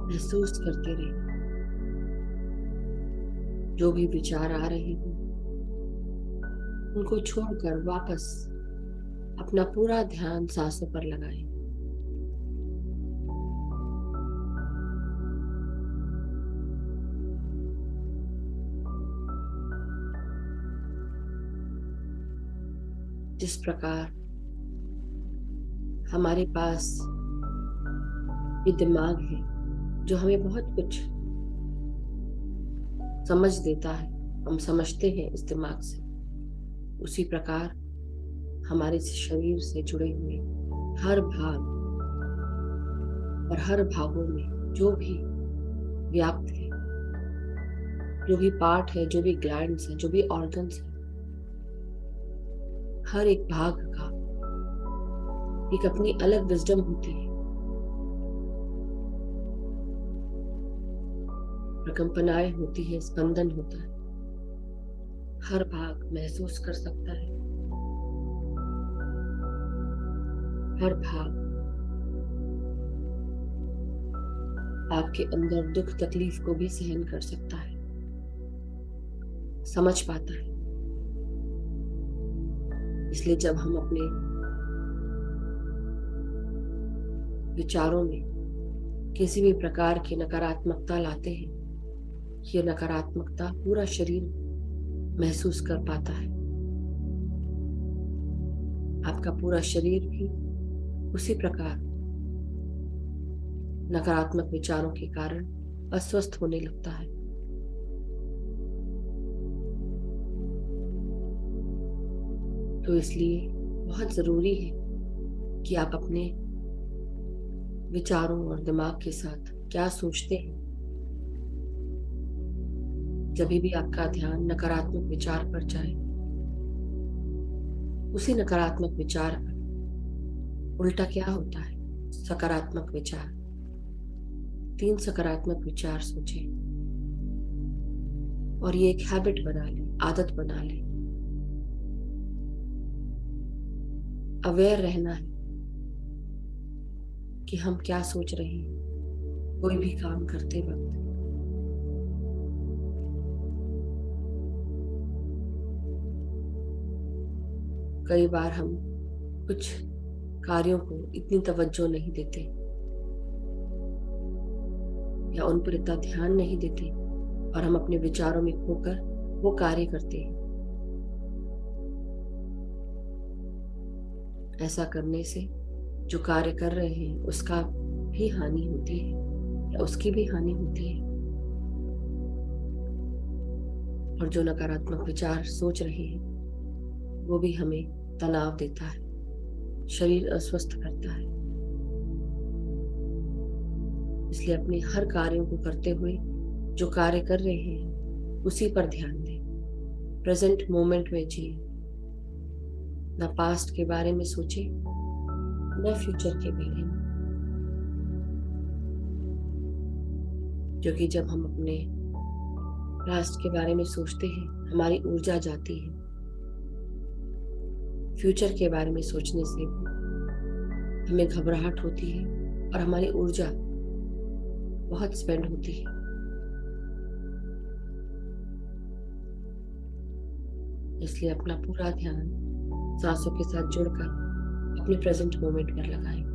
महसूस करते रहिए। जो भी विचार आ रहे हों उनको छोड़कर वापस अपना पूरा ध्यान सांसों पर लगाएं। जिस प्रकार हमारे पास ये दिमाग है जो हमें बहुत कुछ समझ देता है, हम समझते हैं इस दिमाग से, उसी प्रकार हमारे शरीर से जुड़े हुए हर भाग और हर भागों में जो भी व्याप्त है, जो भी पार्ट है, जो भी ग्लैंड्स है, जो भी ऑर्गन्स है, हर एक भाग का एक अपनी अलग विजडम होती है। प्रकंपनाएं होती है, स्पंदन होता है। हर भाग महसूस कर सकता है। हर भाग आपके अंदर दुख तकलीफ को भी सहन कर सकता है, समझ पाता है। इसलिए जब हम अपने विचारों में किसी भी प्रकार की नकारात्मकता लाते हैं, ये नकारात्मकता पूरा शरीर महसूस कर पाता है। आपका पूरा शरीर भी उसी प्रकार नकारात्मक विचारों के कारण अस्वस्थ होने लगता है। तो इसलिए बहुत जरूरी है कि आप अपने विचारों और दिमाग के साथ क्या सोचते हैं। जब भी आपका ध्यान नकारात्मक विचार पर जाए, उसी नकारात्मक विचार पर उल्टा क्या होता है, सकारात्मक विचार। 3 सकारात्मक विचार सोचें और ये एक हैबिट बना लें, आदत बना लें। अवेयर रहना है कि हम क्या सोच रहे हैं कोई भी काम करते वक्त। कई बार हम कुछ कार्यों को इतनी तवज्जो नहीं देते या उन पर इतना ध्यान नहीं देते और हम अपने विचारों में खोकर वो कार्य करते हैं। ऐसा करने से जो कार्य कर रहे हैं उसका भी हानि होती है या उसकी भी हानि होती है। और जो नकारात्मक विचार सोच रहे हैं वो भी हमें तनाव देता है, शरीर अस्वस्थ करता है। इसलिए अपने हर कार्यों को करते हुए जो कार्य कर रहे हैं उसी पर ध्यान दें। प्रेजेंट मोमेंट में जिए, ना पास्ट के बारे में सोचे न फ्यूचर के बारे में। क्योंकि जब हम अपने पास्ट के बारे में सोचते हैं हमारी ऊर्जा जाती है। फ्यूचर के बारे में सोचने से हमें घबराहट होती है और हमारी ऊर्जा बहुत स्पेंड होती है। इसलिए अपना पूरा ध्यान सांसों के साथ जुड़कर अपने प्रेजेंट मोमेंट पर लगाएं।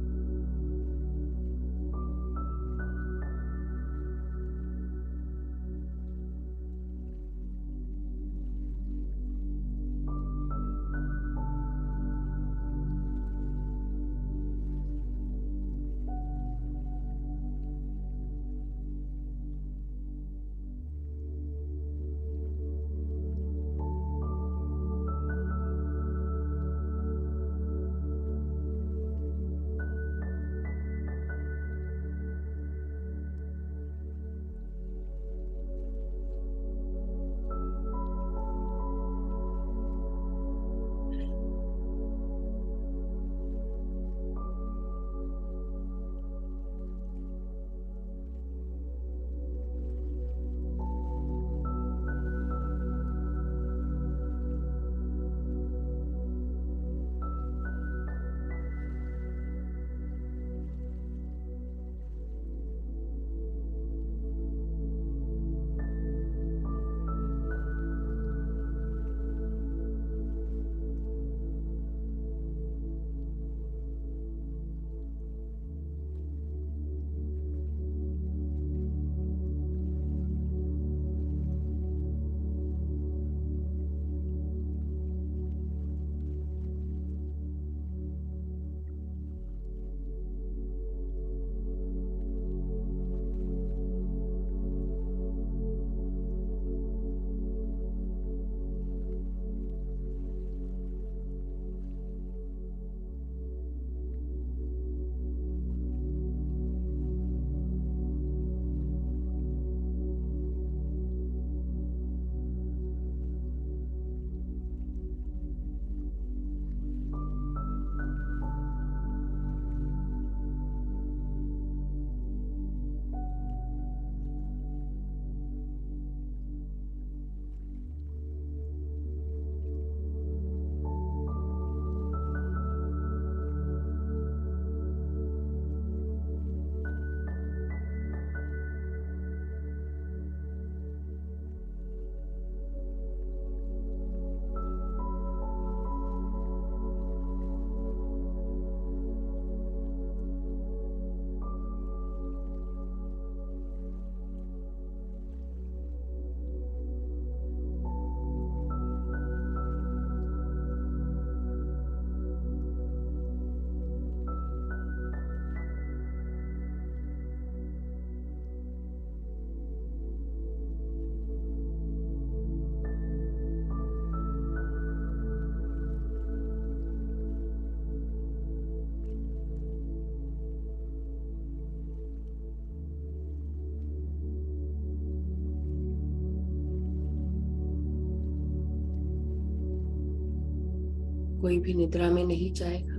कोई भी निद्रा में नहीं जाएगा।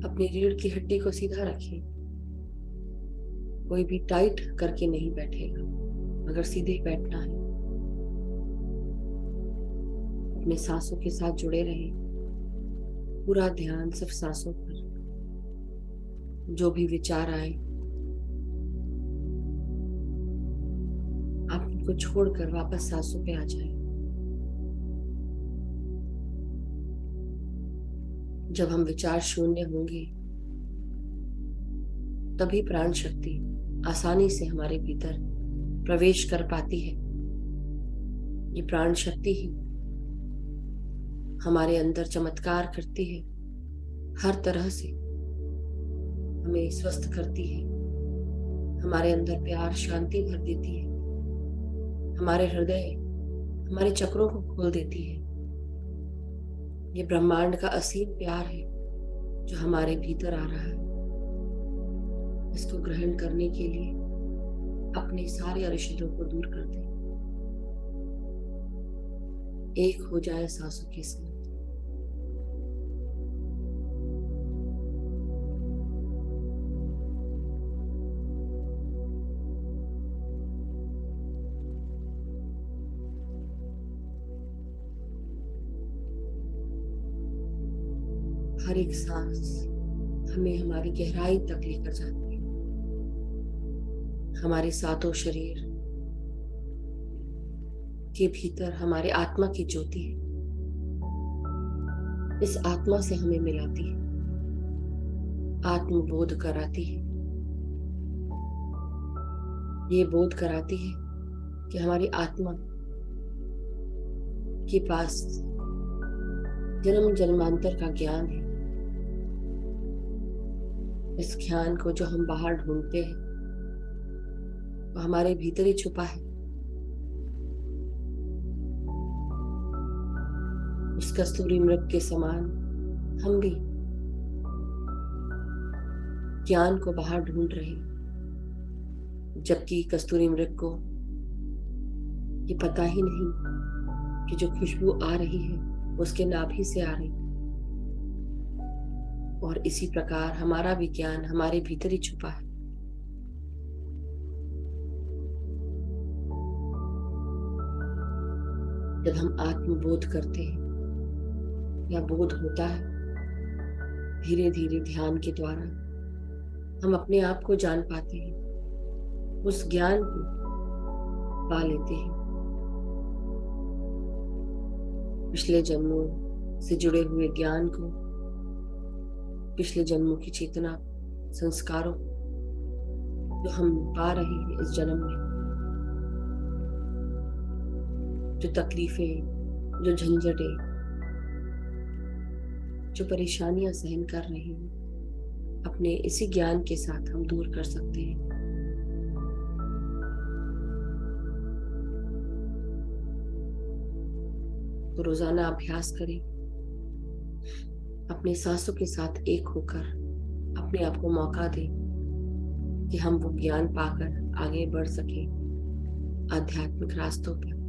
अपनी रीढ़ की हड्डी को सीधा रखिए। कोई भी टाइट करके नहीं बैठेगा, अगर सीधे बैठना है। अपने सांसों के साथ जुड़े रहे। पूरा ध्यान सिर्फ सांसों पर। जो भी विचार आए आप उनको छोड़कर वापस सांसों पे आ जाए। जब हम विचार शून्य होंगे तभी प्राण शक्ति आसानी से हमारे भीतर प्रवेश कर पाती है। ये प्राण शक्ति ही हमारे अंदर चमत्कार करती है, हर तरह से हमें स्वस्थ करती है, हमारे अंदर प्यार शांति भर देती है, हमारे हृदय हमारे चक्रों को खोल देती है। ये ब्रह्मांड का असीम प्यार है जो हमारे भीतर आ रहा है। इसको ग्रहण करने के लिए अपने सारे अरिषदों को दूर कर दें। एक हो जाए सांसों के साथ। हर एक सांस हमें हमारी गहराई तक लेकर जाती है। हमारे सातों शरीर के भीतर हमारे आत्मा की ज्योति है। इस आत्मा से हमें मिलाती है, आत्मबोध कराती है। ये बोध कराती है कि हमारी आत्मा के पास जन्म जन्मांतर का ज्ञान है। इस ज्ञान को जो हम बाहर ढूंढते हैं वो हमारे भीतर ही छुपा है। उस कस्तूरी मृग के समान हम भी ज्ञान को बाहर ढूंढ रहे हैं, जबकि कस्तूरी मृग को ये पता ही नहीं कि जो खुशबू आ रही है उसके नाभि से आ रही। और इसी प्रकार हमारा भी ज्ञान हमारे भीतर ही छुपा है। जब हम आत्मबोध करते हैं या बोध होता है, धीरे धीरे ध्यान के द्वारा हम अपने आप को जान पाते हैं, उस ज्ञान को पा लेते हैं। पिछले जन्मों से जुड़े हुए ज्ञान को, पिछले जन्मों की चेतना, संस्कारों जो हम पा रहे हैं इस जन्म में, जो तकलीफें, जो झंझटें, जो परेशानियां सहन कर रहे हैं, अपने इसी ज्ञान के साथ हम दूर कर सकते हैं। तो रोजाना अभ्यास करें, अपने सांसों के साथ एक होकर अपने आप को मौका दें कि हम वो ज्ञान पाकर आगे बढ़ सके आध्यात्मिक रास्तों पर।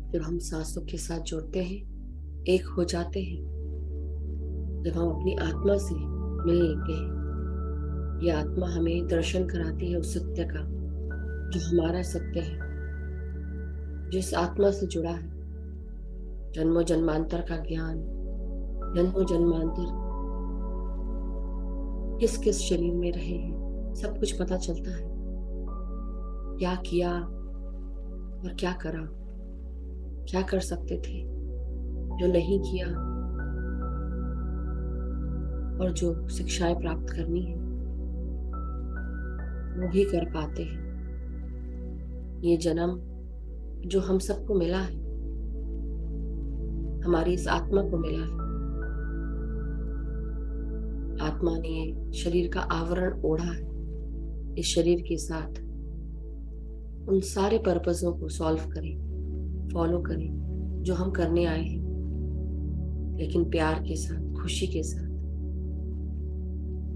जब हम सांसों के साथ जुड़ते हैं, एक हो जाते हैं, जब हम अपनी आत्मा से मिल लेते हैं, ये आत्मा हमें दर्शन कराती है उस सत्य का जो हमारा सत्य है, जिस आत्मा से जुड़ा है। जन्मों जन्मांतर का ज्ञान, जन्मों जन्मांतर किस किस शरीर में रहे हैं, सब कुछ पता चलता है। क्या किया और क्या करा, क्या कर सकते थे, जो नहीं किया और जो शिक्षाएं प्राप्त करनी है वो भी कर पाते हैं। ये जन्म जो हम सबको मिला है, हमारी इस आत्मा को मिला है। आत्मा ने शरीर का आवरण ओढ़ा है, इस शरीर के साथ उन सारे पर्पसों को सॉल्व करें, फॉलो करें जो हम करने आए हैं, लेकिन प्यार के साथ, खुशी के साथ,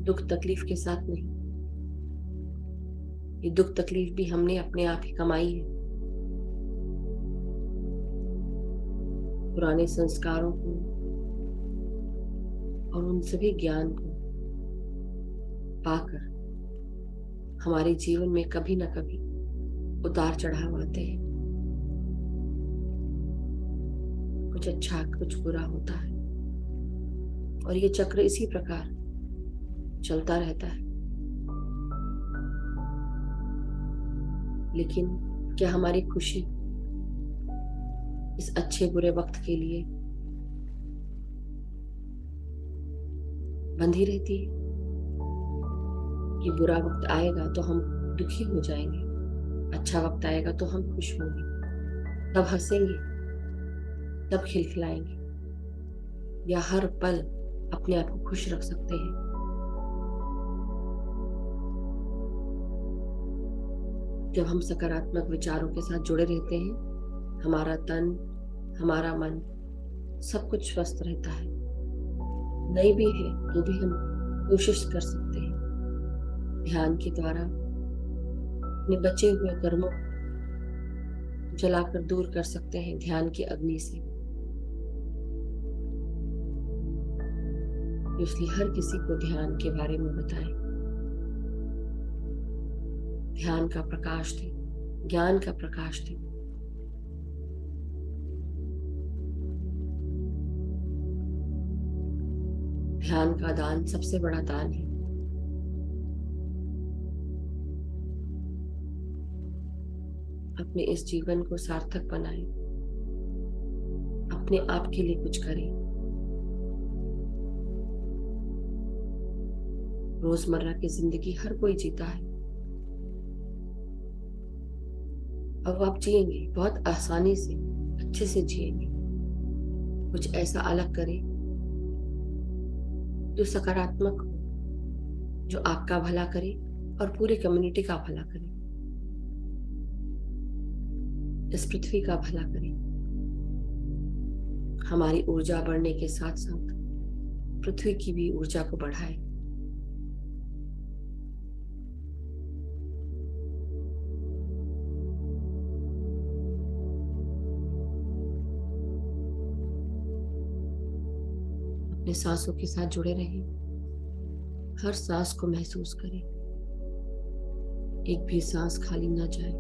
दुख तकलीफ के साथ नहीं। ये दुख तकलीफ भी हमने अपने आप ही कमाई है। पुराने संस्कारों को और उन सभी ज्ञान को पाकर हमारे जीवन में कभी ना कभी उतार चढ़ाव आते हैं। कुछ अच्छा कुछ बुरा होता है और ये चक्र इसी प्रकार चलता रहता है। लेकिन क्या हमारी खुशी इस अच्छे बुरे वक्त के लिए बंधी रहती है कि बुरा वक्त आएगा तो हम दुखी हो जाएंगे, अच्छा वक्त आएगा तो हम खुश होंगे, तब हंसेंगे, तब खिलखिलाएंगे, या हर पल अपने आप को खुश रख सकते हैं? जब हम सकारात्मक विचारों के साथ जुड़े रहते हैं, हमारा तन, हमारा मन सब कुछ स्वस्थ रहता है। नहीं भी है तो भी हम कोशिश कर सकते हैं ध्यान के द्वारा अपने बचे हुए कर्मों को जलाकर दूर कर सकते हैं ध्यान की अग्नि से। इसलिए हर किसी को ध्यान के बारे में बताएं। ध्यान का प्रकाश दे, ज्ञान का प्रकाश दे। ध्यान का दान सबसे बड़ा दान है। अपने इस जीवन को सार्थक बनाएं, अपने आप के लिए कुछ करें। रोजमर्रा की जिंदगी हर कोई जीता है, अब आप जिएंगे बहुत आसानी से, अच्छे से जिएंगे। कुछ ऐसा अलग करें जो सकारात्मक हो, जो आपका भला करे और पूरी कम्युनिटी का भला करे, इस पृथ्वी का भला करे। हमारी ऊर्जा बढ़ने के साथ साथ पृथ्वी की भी ऊर्जा को बढ़ाए। अपने सांसों के साथ जुड़े रहें, हर सांस को महसूस करें, एक भी सांस खाली ना जाए।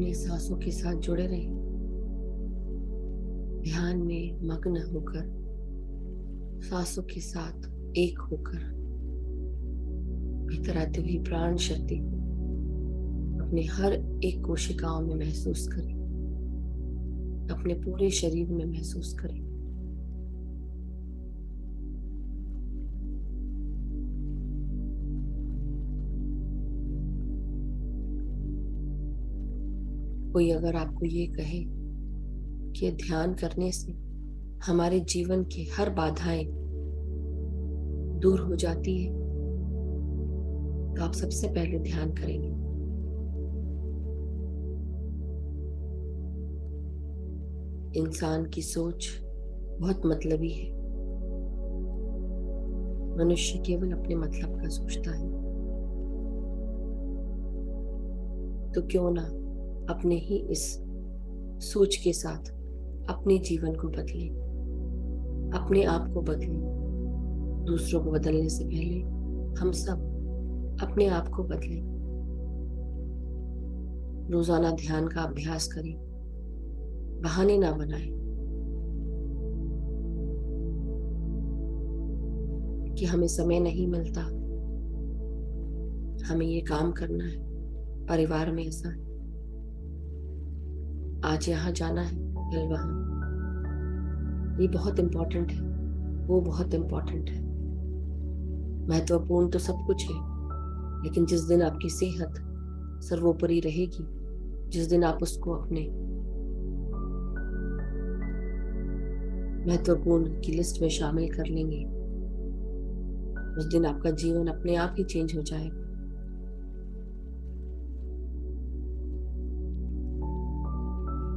अपनी सांसों के साथ जुड़े रहें, ध्यान में मग्न होकर, सांसों के साथ एक होकर, भीतर आती हुई प्राण शक्ति को अपने हर एक कोशिकाओं में महसूस करें, अपने पूरे शरीर में महसूस करें। कोई अगर आपको ये कहे कि ध्यान करने से हमारे जीवन की हर बाधाएं दूर हो जाती है, तो आप सबसे पहले ध्यान करेंगे। इंसान की सोच बहुत मतलबी है। मनुष्य केवल अपने मतलब का सोचता है। तो क्यों ना अपने ही इस सोच के साथ अपने जीवन को बदलें, अपने आप को बदलें। दूसरों को बदलने से पहले हम सब अपने आप को बदलें। रोजाना ध्यान का अभ्यास करें, बहाने ना बनाएं कि हमें समय नहीं मिलता, हमें ये काम करना है, परिवार में ऐसा है, आज यहाँ जाना है, कल वहां, ये बहुत इंपॉर्टेंट है, वो बहुत इंपॉर्टेंट है। महत्वपूर्ण तो सब कुछ है, लेकिन जिस दिन आपकी सेहत सर्वोपरि रहेगी, जिस दिन आप उसको अपने महत्वपूर्ण की लिस्ट में शामिल कर लेंगे, उस दिन आपका जीवन अपने आप ही चेंज हो जाएगा।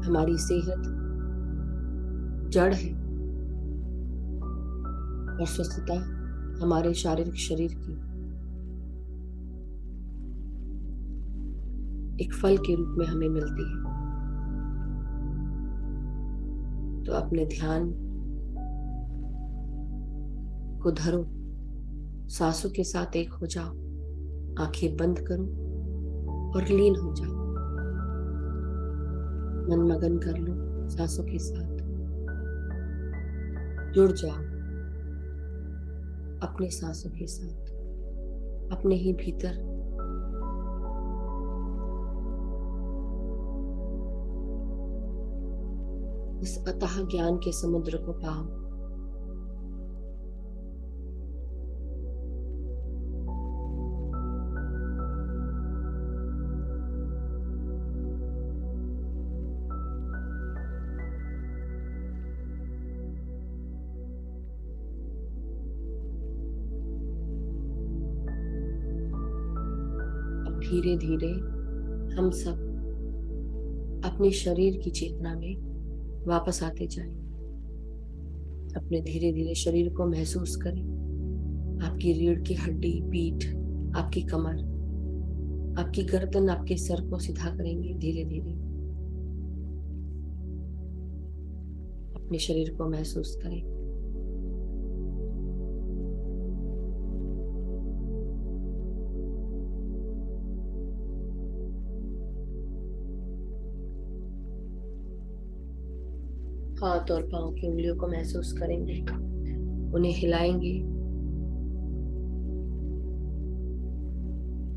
हमारी सेहत जड़ है और स्वस्थता हमारे शारीरिक शरीर की एक फल के रूप में हमें मिलती है। तो अपने ध्यान को धरो, सांसों के साथ एक हो जाओ, आंखें बंद करो और लीन हो जाओ। मन मगन कर लो सांसों के साथ, जुड़ जाओ अपने सांसों के साथ, अपने ही भीतर। इस अथाह ज्ञान के समुद्र को पाओ। अब धीरे धीरे हम सब अपने शरीर की चेतना में वापस आते जाएं। अपने धीरे धीरे शरीर को महसूस करें। आपकी रीढ़ की हड्डी, पीठ, आपकी कमर, आपकी गर्दन, आपके सर को सीधा करेंगे धीरे धीरे। अपने शरीर को महसूस करें। हाथ और पांव की उंगलियों को महसूस करेंगे, उन्हें हिलाएंगे।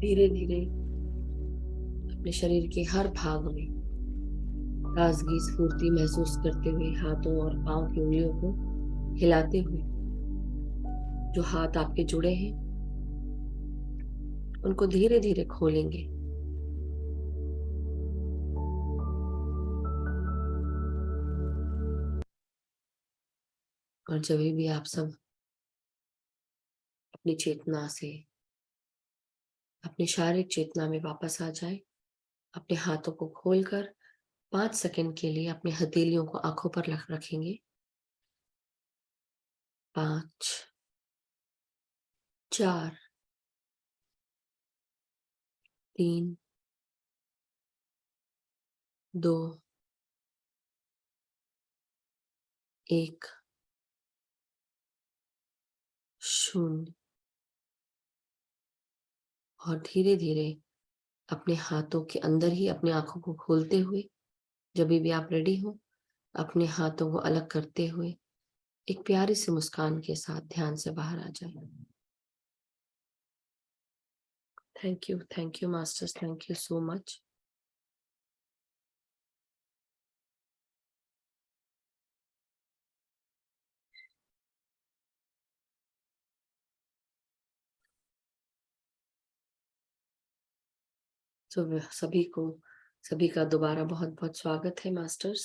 धीरे धीरे अपने शरीर के हर भाग में ताजगी, स्फूर्ति महसूस करते हुए हाथों और पांव की उंगलियों को हिलाते हुए, जो हाथ आपके जुड़े हैं उनको धीरे धीरे खोलेंगे। और जब भी आप सब अपनी चेतना से, अपनी शारीरिक चेतना में वापस आ जाए, अपने हाथों को खोलकर 5 सेकंड के लिए अपनी हथेलियों को आंखों पर रखेंगे। 5, 4, 3, 2, 1, 0। और धीरे धीरे अपने हाथों के अंदर ही अपनी आंखों को खोलते हुए, जब भी आप रेडी हो, अपने हाथों को अलग करते हुए एक प्यारी सी मुस्कान के साथ ध्यान से बाहर आ जाए। Thank you masters, thank you so much. तो सभी का दोबारा बहुत बहुत स्वागत है मास्टर्स।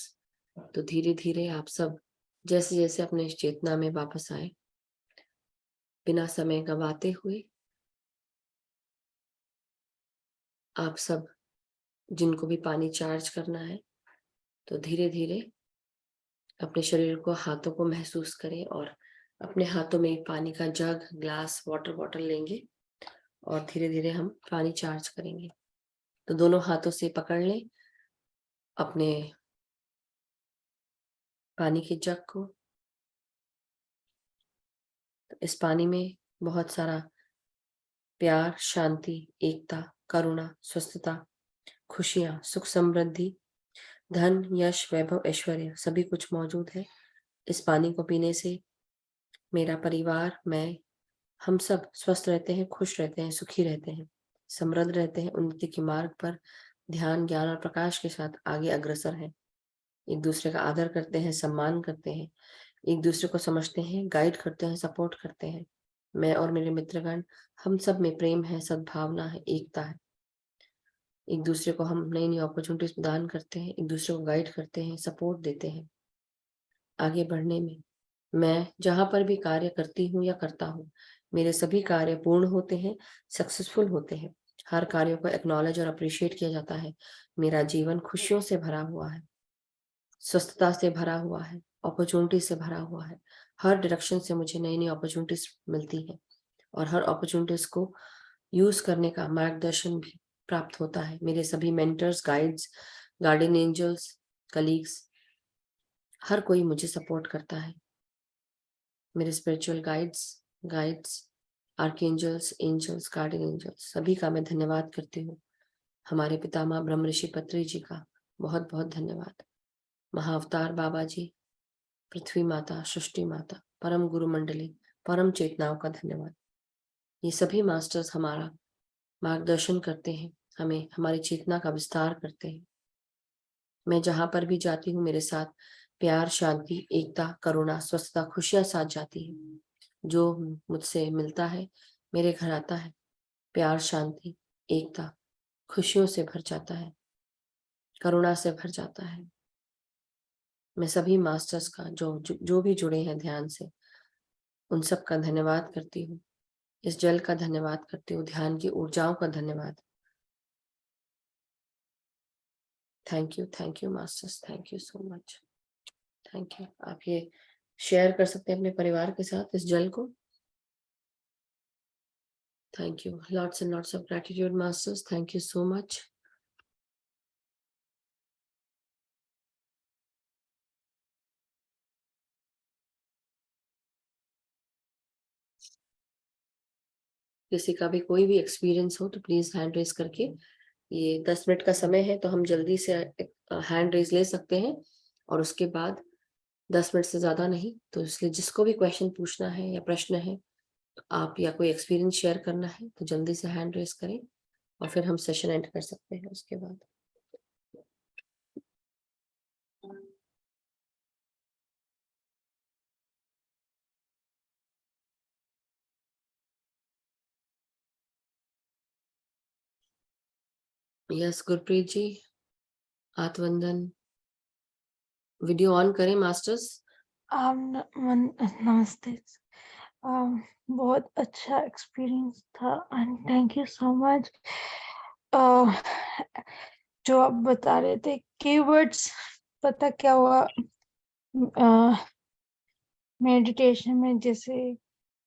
तो धीरे धीरे आप सब जैसे जैसे अपने चेतना में वापस आए, बिना समय गवाते हुए आप सब जिनको भी पानी चार्ज करना है, तो धीरे धीरे अपने शरीर को, हाथों को महसूस करें और अपने हाथों में पानी का जग, ग्लास, वाटर बॉटल लेंगे और धीरे धीरे हम पानी चार्ज करेंगे। तो दोनों हाथों से पकड़ लें अपने पानी के जग को। इस पानी में बहुत सारा प्यार, शांति, एकता, करुणा, स्वस्थता, खुशियां, सुख, समृद्धि, धन, यश, वैभव, ऐश्वर्य सभी कुछ मौजूद है। इस पानी को पीने से मेरा परिवार, मैं, हम सब स्वस्थ रहते हैं, खुश रहते हैं, सुखी रहते हैं, समृद्ध रहते हैं, उन्नति के मार्ग पर ध्यान, ज्ञान और प्रकाश के साथ आगे अग्रसर हैं। एक दूसरे का आदर करते हैं, सम्मान करते हैं, एक दूसरे को समझते हैं, गाइड करते हैं, सपोर्ट करते हैं। मैं और मेरे मित्रगण, हम सब में प्रेम है, सद्भावना है, एकता है। एक दूसरे को हम नई नई अपॉर्चुनिटीज प्रदान करते हैं, एक दूसरे को गाइड करते हैं, सपोर्ट देते हैं आगे बढ़ने में। मैं जहां पर भी कार्य करती हूँ या करता हूँ, मेरे सभी कार्य पूर्ण होते हैं, सक्सेसफुल होते हैं। हर कार्य को एक्नॉलेज और अप्रिशिएट किया जाता है। मेरा जीवन खुशियों से भरा हुआ है, स्वस्थता से भरा हुआ है, अपॉर्चुनिटी से भरा हुआ है। हर डायरेक्शन से मुझे नई नई अपॉर्चुनिटीज मिलती हैं और हर अपॉर्चुनिटीज को यूज करने का मार्गदर्शन भी प्राप्त होता है। मेरे सभी mentors, guides, guardian angels, colleagues, हर कोई मुझे सपोर्ट करता है। मेरे spiritual guides, archangels, angels, guardian angels सभी का मैं धन्यवाद करती हूँ। हमारे पितामह ब्रह्म ऋषि पत्री जी का बहुत बहुत धन्यवाद। महाअवतार बाबा जी, पृथ्वी माता, सृष्टि माता, परम गुरु मंडली, परम चेतनाओं का धन्यवाद। ये सभी मास्टर्स हमारा मार्गदर्शन करते हैं, हमें हमारी चेतना का विस्तार करते हैं। मैं जहां पर भी जाती हूँ, मेरे साथ प्यार, शांति, एकता, करुणा, स्वस्थता, खुशियां साथ जाती है। जो मुझसे मिलता है, मेरे घर आता है, प्यार, शांति, एकता, खुशियों से भर जाता है, करुणा से भर जाता है। मैं सभी मास्टर्स का जो भी जुड़े हैं ध्यान से, उन सब का धन्यवाद करती हूँ। इस जल का धन्यवाद करती हूँ, ध्यान की ऊर्जाओं का धन्यवाद। Thank you masters, thank you so much, thank you. आप ये शेयर कर सकते हैं अपने परिवार के साथ इस जल को। Thank you, lots and lots of gratitude masters, thank you so much. किसी का भी कोई भी एक्सपीरियंस हो तो प्लीज हैंड रेज करके, ये 10 मिनट का समय है तो हम जल्दी से हैंड रेज ले सकते हैं और उसके बाद 10 मिनट से ज्यादा नहीं। तो इसलिए जिसको भी क्वेश्चन पूछना है या प्रश्न है, तो आप या कोई एक्सपीरियंस शेयर करना है तो जल्दी से हैंड रेज करें और फिर हम सेशन एंड कर सकते हैं उसके बाद। यस गुरप्रीत जी, आत्मवंदन, वीडियो ऑन करें मास्टर्स। नमस्ते। बहुत अच्छा एक्सपीरियंस था and thank you so much. जो आप बता रहे थे कीवर्ड्स, पता क्या हुआ मेडिटेशन में, जैसे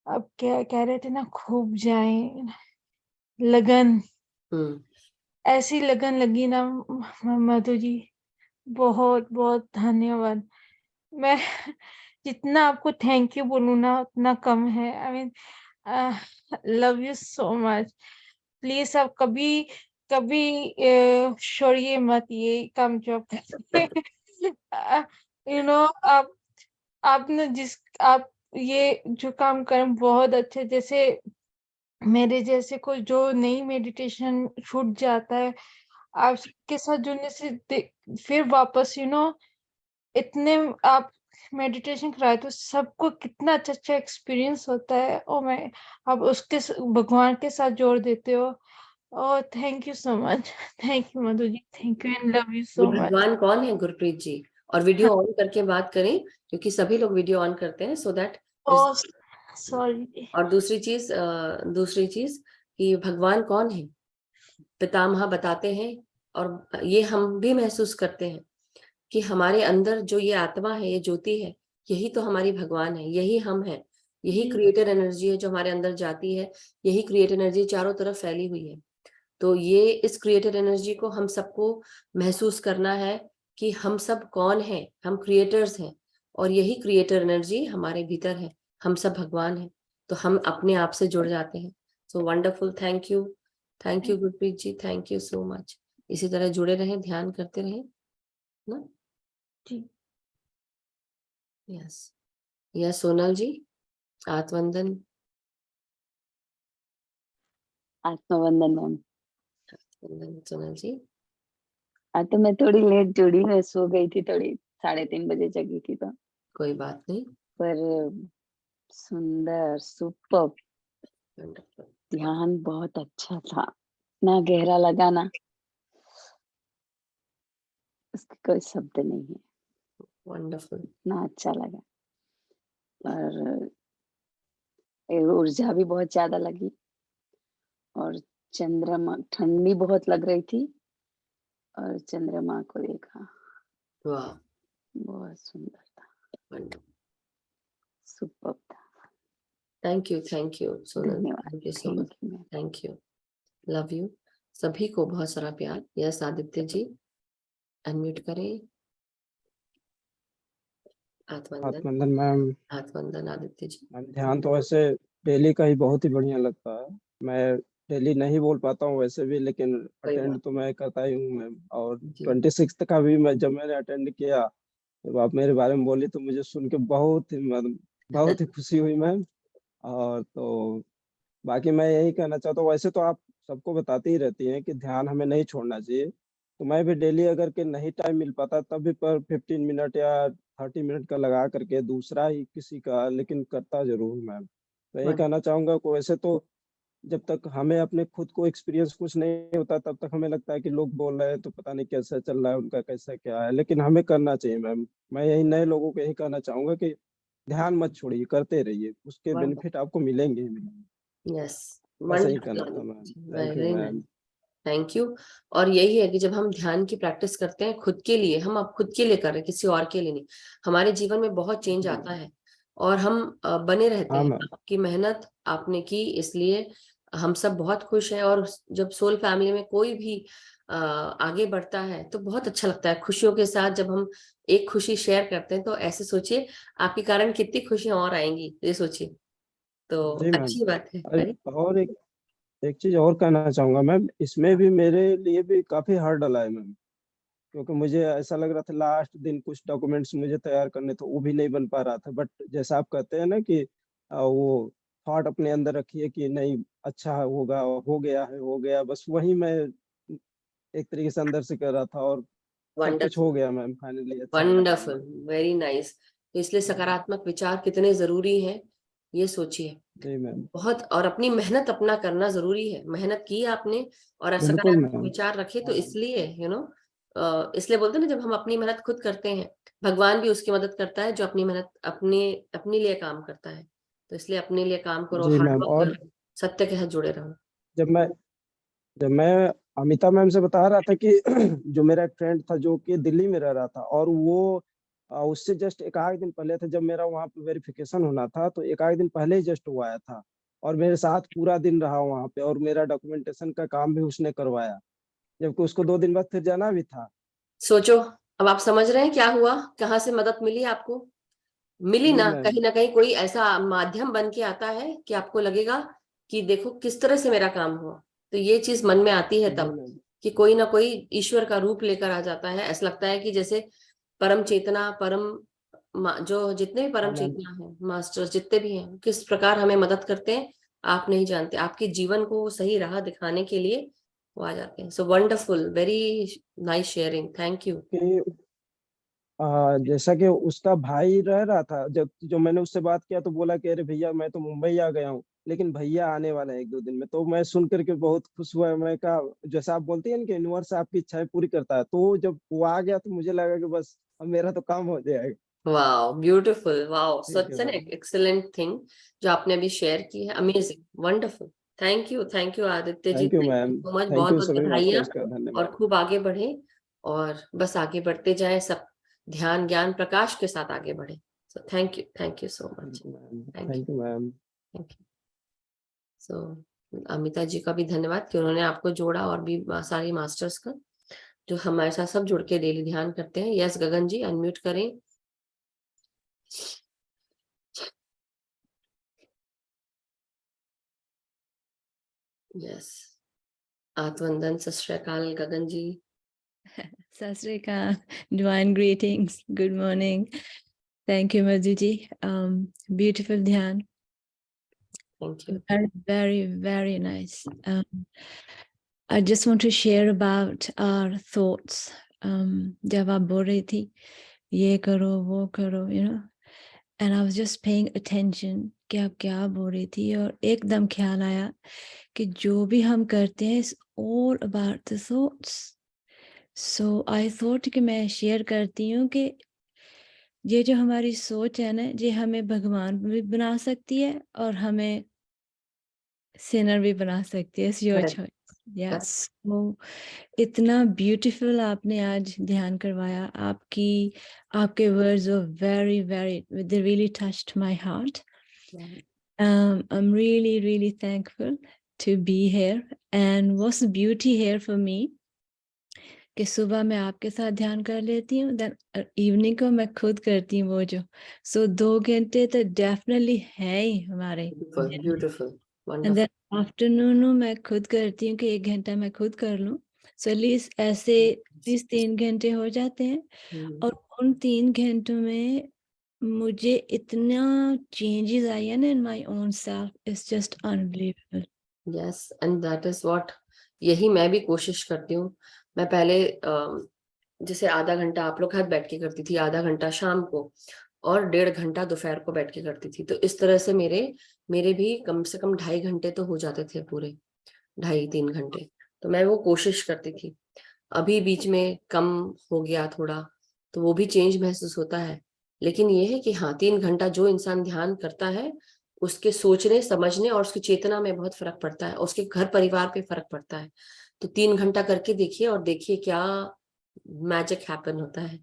आप क्या कह रहे थे ना, खूब जाएं, लगन, ऐसी लगन लगी ना मधु जी, बहुत बहुत धन्यवाद। मैं जितना आपको थैंक यू बोलूँ ना उतना कम है। I mean love you so much. Please आप कभी कभी छोड़िए मत ये काम जो आप करते आप आपने आप ये जो काम करें बहुत अच्छे, जैसे मेरे जैसे कोई जो नई मेडिटेशन छूट जाता है, आपके साथ जुड़ने से फिर वापस इतने आप मेडिटेशन कराए तो सबको कितना अच्छा एक्सपीरियंस होता है, और मैं आप उसके भगवान के साथ जोड़ देते हो। Oh thank you so much, thank you Madhu ji, thank you and love you so much. भगवान कौन है गुरप्रीत जी? और वीडियो ऑन करके बात करें, क्योंकि सभी लोग वीडियो ऑन करते हैं, सो दैट। सॉरी। और दूसरी चीज कि भगवान कौन है, पितामह बताते हैं, और ये हम भी महसूस करते हैं कि हमारे अंदर जो ये आत्मा है, ये ज्योति है, यही तो हमारी भगवान है, यही हम है, यही क्रिएटर एनर्जी है जो हमारे अंदर जाती है, यही क्रिएटर एनर्जी चारों तरफ फैली हुई है। तो ये इस क्रिएटर एनर्जी को हम सबको महसूस करना है कि हम सब कौन हैं, हम क्रिएटर्स हैं, और यही क्रिएटर एनर्जी हमारे भीतर है, हम सब भगवान हैं। तो हम अपने आप से जुड़ जाते हैं। So wonderful, thank you Gurpreet ji, thank you so much. इसी तरह जुड़े रहें, ध्यान करते रहें ना जी। यस सोनल जी, आत्मवंदन। आत्मवंदन मैम। सोनल जी, आज तो मैं थोड़ी लेट जुड़ी, मैं सो गई थी, थोड़ी 3:30 बजे जगी थी, तो कोई बात नहीं। पर सुंदर सुपर वंडरफुल, ध्यान बहुत अच्छा था, ना गहरा लगा, ना उसके कोई शब्द नहीं है, वंडरफुल, ना अच्छा लगा। और ऊर्जा भी बहुत ज्यादा लगी, और चंद्रमा ठंडी बहुत लग रही थी, और चंद्रमा को देखा, वाह, बहुत सुंदर था, वंडरफुल। सुपर था। थैंक यू सोनल, धन्यवाद, thank you so much, thank you ma'am. Thank you, love you. सभी को बहुत सारा प्यार। यस आदित्य जी, अनम्यूट करें। आत्मवंदन, आत्मवंदन मैम। आत्मवंदन आदित्य जी। मैम ध्यान तो वैसे डेली का ही बहुत ही बढ़िया लगता है। मैं डेली नहीं बोल पाता हूँ वैसे भी, लेकिन कोई अटेंड बात तो मैं करता ही हूँ मैम। और जी। 26 का भी जब मैंने अटेंड किया, जब आप मेरे बारे में बोली तो मुझे सुन के बहुत ही खुशी हुई मैम। और तो बाकी मैं यही कहना चाहता हूँ, वैसे तो आप सबको बताती ही रहती हैं कि ध्यान हमें नहीं छोड़ना चाहिए, तो मैं भी डेली अगर के नहीं टाइम मिल पाता तब भी पर 15 मिनट या 30 मिनट का लगा करके दूसरा ही किसी का, लेकिन करता जरूर मैम। तो यही कहना चाहूंगा कि वैसे तो जब तक हमें अपने खुद को एक्सपीरियंस कुछ नहीं होता तब तक हमें लगता है कि लोग बोल रहे हैं तो पता नहीं कैसा चल रहा है उनका, कैसा क्या है, लेकिन हमें करना चाहिए मैम। मैं यही नए लोगों को यही कहना चाहूंगा कि ध्यान मत छोड़िए, करते रहिए, उसके बेनिफिट आपको मिलेंगे ही मिलेंगे। यस, बस यही कहना था ma'am. Thank you very nice, ma'am. Thank you. और यही है कि जब हम ध्यान की प्रैक्टिस करते हैं खुद के लिए, हम अब खुद के लिए कर रहे हैं, किसी और के लिए नहीं, हमारे जीवन में बहुत चेंज आता है, और हम बने रहते हाँ हैं। मैम। आपकी मेहनत आपने की, इसलिए हम सब बहुत खुश हैं। और जब सोल फैमिली में कोई भी आगे बढ़ता है तो बहुत अच्छा लगता है, खुशियों के साथ जब हम एक खुशी शेयर करते हैं। तो ऐसे सोचिए आपके कारण कितनी खुशियां और आएंगी, ये सोचिए, तो जी मैम। अच्छी बात है। अरे और एक चीज और कहना चाहूंगा मैम, इसमें भी मेरे लिए भी काफी हार्ड डला है मैम, क्योंकि मुझे ऐसा लग रहा था लास्ट दिन कुछ डॉक्यूमेंट्स मुझे तैयार करने थे, वो भी नहीं बन पा रहा था। बट जैसा आप कहते हैं ना कि वो थॉट अपने अंदर रखिए कि नहीं अच्छा होगा, हो गया है, हो गया, बस वही मैं एक तरीके से अंदर से कर रहा था, और सब कुछ वंडरफुल, हो गया मैम, फाइनली अच्छा हो गया मैम। Wonderful, very nice. तो इसलिए सकारात्मक विचार कितने जरूरी हैं, ये सोचिए जी मैम। बहुत। और अपनी मेहनत अपना करना जरूरी है, मेहनत की आपने और बिल्कुल सकारात्मक मैम। विचार रखे, तो इसलिए इसलिए बोलते हैं ना, जब हम अपनी मेहनत खुद करते हैं, भगवान भी उसकी मदद करता है जो अपनी मेहनत अपने अपने लिए काम करता है। तो इसलिए अपने लिए काम करो, जी मैम। हार्डवर्क और करो, सत्य के साथ जुड़े रहो। जब मैं जब मैं अमिता मैम से बता रहा था कि जो मेरा एक फ्रेंड था जो कि दिल्ली में रह रहा था, और वो उससे जस्ट एक आध दिन पहले था, जब मेरा वहाँ पे वेरिफिकेशन होना था, तो एक आध दिन पहले ही जस्ट वो आया था, और मेरे साथ पूरा दिन रहा वहाँ पे, और मेरा डॉक्यूमेंटेशन का काम भी उसने करवाया, जबकि उसको 2 दिन बाद फिर जाना भी था। सोचो, अब आप समझ रहे हैं क्या हुआ, कहाँ से मदद मिली आपको, मिली जी मैम। ना कहीं कोई ऐसा माध्यम बन के आता है कि आपको लगेगा कि देखो किस तरह से मेरा काम हुआ। तो ये चीज मन में आती है जी तब मैम। कि कोई ना कोई ईश्वर का रूप लेकर आ जाता है। ऐसा लगता है कि जैसे परम चेतना, जो जितने भी हाँ परम मैम। चेतना है, मास्टर्स जितने भी हैं, किस प्रकार हमें मदद करते हैं आप नहीं जानते। आपके जीवन को सही राह दिखाने के लिए वो आ जाते हैं। So wonderful, very nice sharing, thank you. कि जैसा कि उसका भाई रह रहा था, जब जो मैंने उससे बात किया तो बोला कि अरे भैया मैं तो मुंबई आ गया हूँ, लेकिन भैया आने वाला है 1-2 दिन में। तो मैं सुन करके बहुत खुश हुआ। मैं कहा, जैसा आप बोलती हैं ना कि यूनिवर्स आपकी इच्छाएं पूरी करता है, तो जब वो आ गया तो मुझे लगा कि बस अब मेरा तो काम हो जाएगा। वाओ, ब्यूटीफुल, वाओ, ठीक है such an ma'am. Excellent thing जो आपने अभी शेयर की है। Amazing, wonderful. Thank you Aditya ji, thank you thank you ma'am. So much, thank बहुत यू बहुत सभी बधाइयाँ। मास्टर्स का और धन्यवाद। खूब आगे बढ़े, और बस आगे बढ़ते जाए, सब ध्यान ज्ञान प्रकाश के साथ आगे बढ़े। So thank you so much. Thank you ma'am. Thank thank you ma'am. You. So Amita ji का भी धन्यवाद कि उन्होंने आपको जोड़ा, और भी सारी मास्टर्स का जो हमारे साथ सब जुड़ के डेली ध्यान करते हैं। यस गगन जी, अनम्यूट करें। यस, आत्मवंदन, सत श्री अकाल गगन जी। Sat Sri Akal, divine greetings, good morning. Thank you, Madhu ji. Beautiful dhyan. Thank you. Very, very nice. I just want to share about our thoughts. जब आप बोल रही थी ये करो वो करो, you know, and I was just paying attention कि आप क्या बोल रही थी, और एकदम ख्याल आया कि जो भी हम करते हैं it's all about the thoughts. So I thought कि मैं शेयर करती हूँ कि ये जो हमारी सोच है ना, ये हमें भगवान भी बना सकती है और हमें सिनर भी बना सकती है। It's your Correct. choice. Yes. So, इतना ब्यूटीफुल आपने आज ध्यान करवाया। आपके words were very, they really touched my heart. I'm really, really thankful to be here. And what's the beauty here for me? कि सुबह मैं आपके साथ ध्यान कर लेती हूँ, देन इवनिंग को मैं खुद करती हूँ वो जो। सो 2 घंटे तो डेफिनेटली है ही हमारे। ब्यूटीफुल, एंड देन आफ्टरनून मैं खुद करती हूँ कि 1 घंटा मैं खुद कर लूँ। सो एटलीस्ट ऐसे 3 घंटे हो जाते हैं। और उन 3 घंटों में मुझे इतना चेंजेस आई है ना in my own self, it's just unbelievable. Yes, and that is what, यही मैं भी कोशिश करती हूँ। मैं पहले जैसे आधा घंटा आप लोग हाथ बैठ के करती थी, आधा घंटा शाम को, और 1.5 घंटा दोपहर को बैठ के करती थी। तो इस तरह से मेरे भी कम से कम 2.5 घंटे तो हो जाते थे, पूरे 2.5-3 घंटे। तो मैं वो कोशिश करती थी। अभी बीच में कम हो गया थोड़ा, तो वो भी चेंज महसूस होता है। लेकिन ये है कि हाँ, 3 घंटा जो इंसान ध्यान करता है, उसके सोचने समझने और उसकी चेतना में बहुत फर्क पड़ता है, उसके घर परिवार पे फर्क पड़ता है। तो 3 घंटा करके देखिए, और देखिए क्या मैजिक हैपन होता है।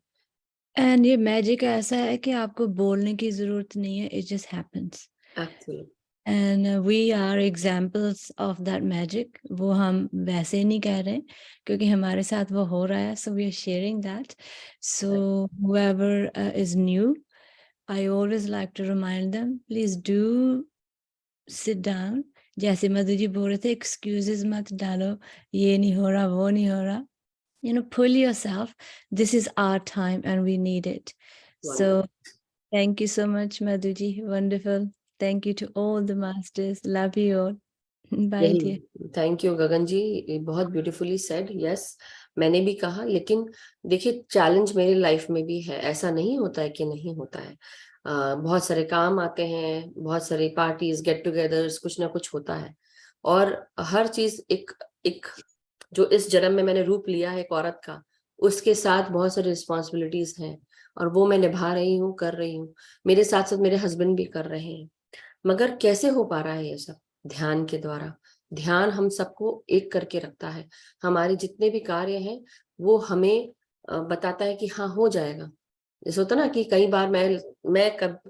एंड ये मैजिक ऐसा है कि आपको बोलने की जरूरत नहीं है, it just happens. Actually and we are examples of that magic. वो हम वैसे नहीं कह रहे क्योंकि हमारे साथ वो हो रहा है, so we are sharing that. So whoever is new, I always like to remind them, please do sit down. जैसे मधु जी बोल रहे थे, excuses मत डालो, ये नहीं हो रहा, वो नहीं हो रहा। You know, pull yourself. This is our time and we need it. So thank you so much, Madhuji. Wonderful. Thank you to all the masters. Love you all. Bye, dear. Thank you Gagan ji, बहुत beautifully said. Yes, मैंने भी कहा, लेकिन देखिए challenge मेरी life में भी है। ऐसा नहीं होता है कि नहीं होता है। बहुत सारे काम आते हैं, बहुत सारी पार्टीज, गेट टुगेदर्स, कुछ ना कुछ होता है। और हर चीज एक एक जो इस जन्म में मैंने रूप लिया है एक औरत का, उसके साथ बहुत सारी रिस्पॉन्सिबिलिटीज हैं, और वो मैं निभा रही हूँ, कर रही हूँ। मेरे साथ साथ मेरे हस्बैंड भी कर रहे हैं। मगर कैसे हो पा रहा है ये सब? ध्यान के द्वारा। ध्यान हम सबको एक करके रखता है। हमारे जितने भी कार्य हैं वो हमें बताता है कि हाँ, हो जाएगा। जैसे होता ना कि कई बार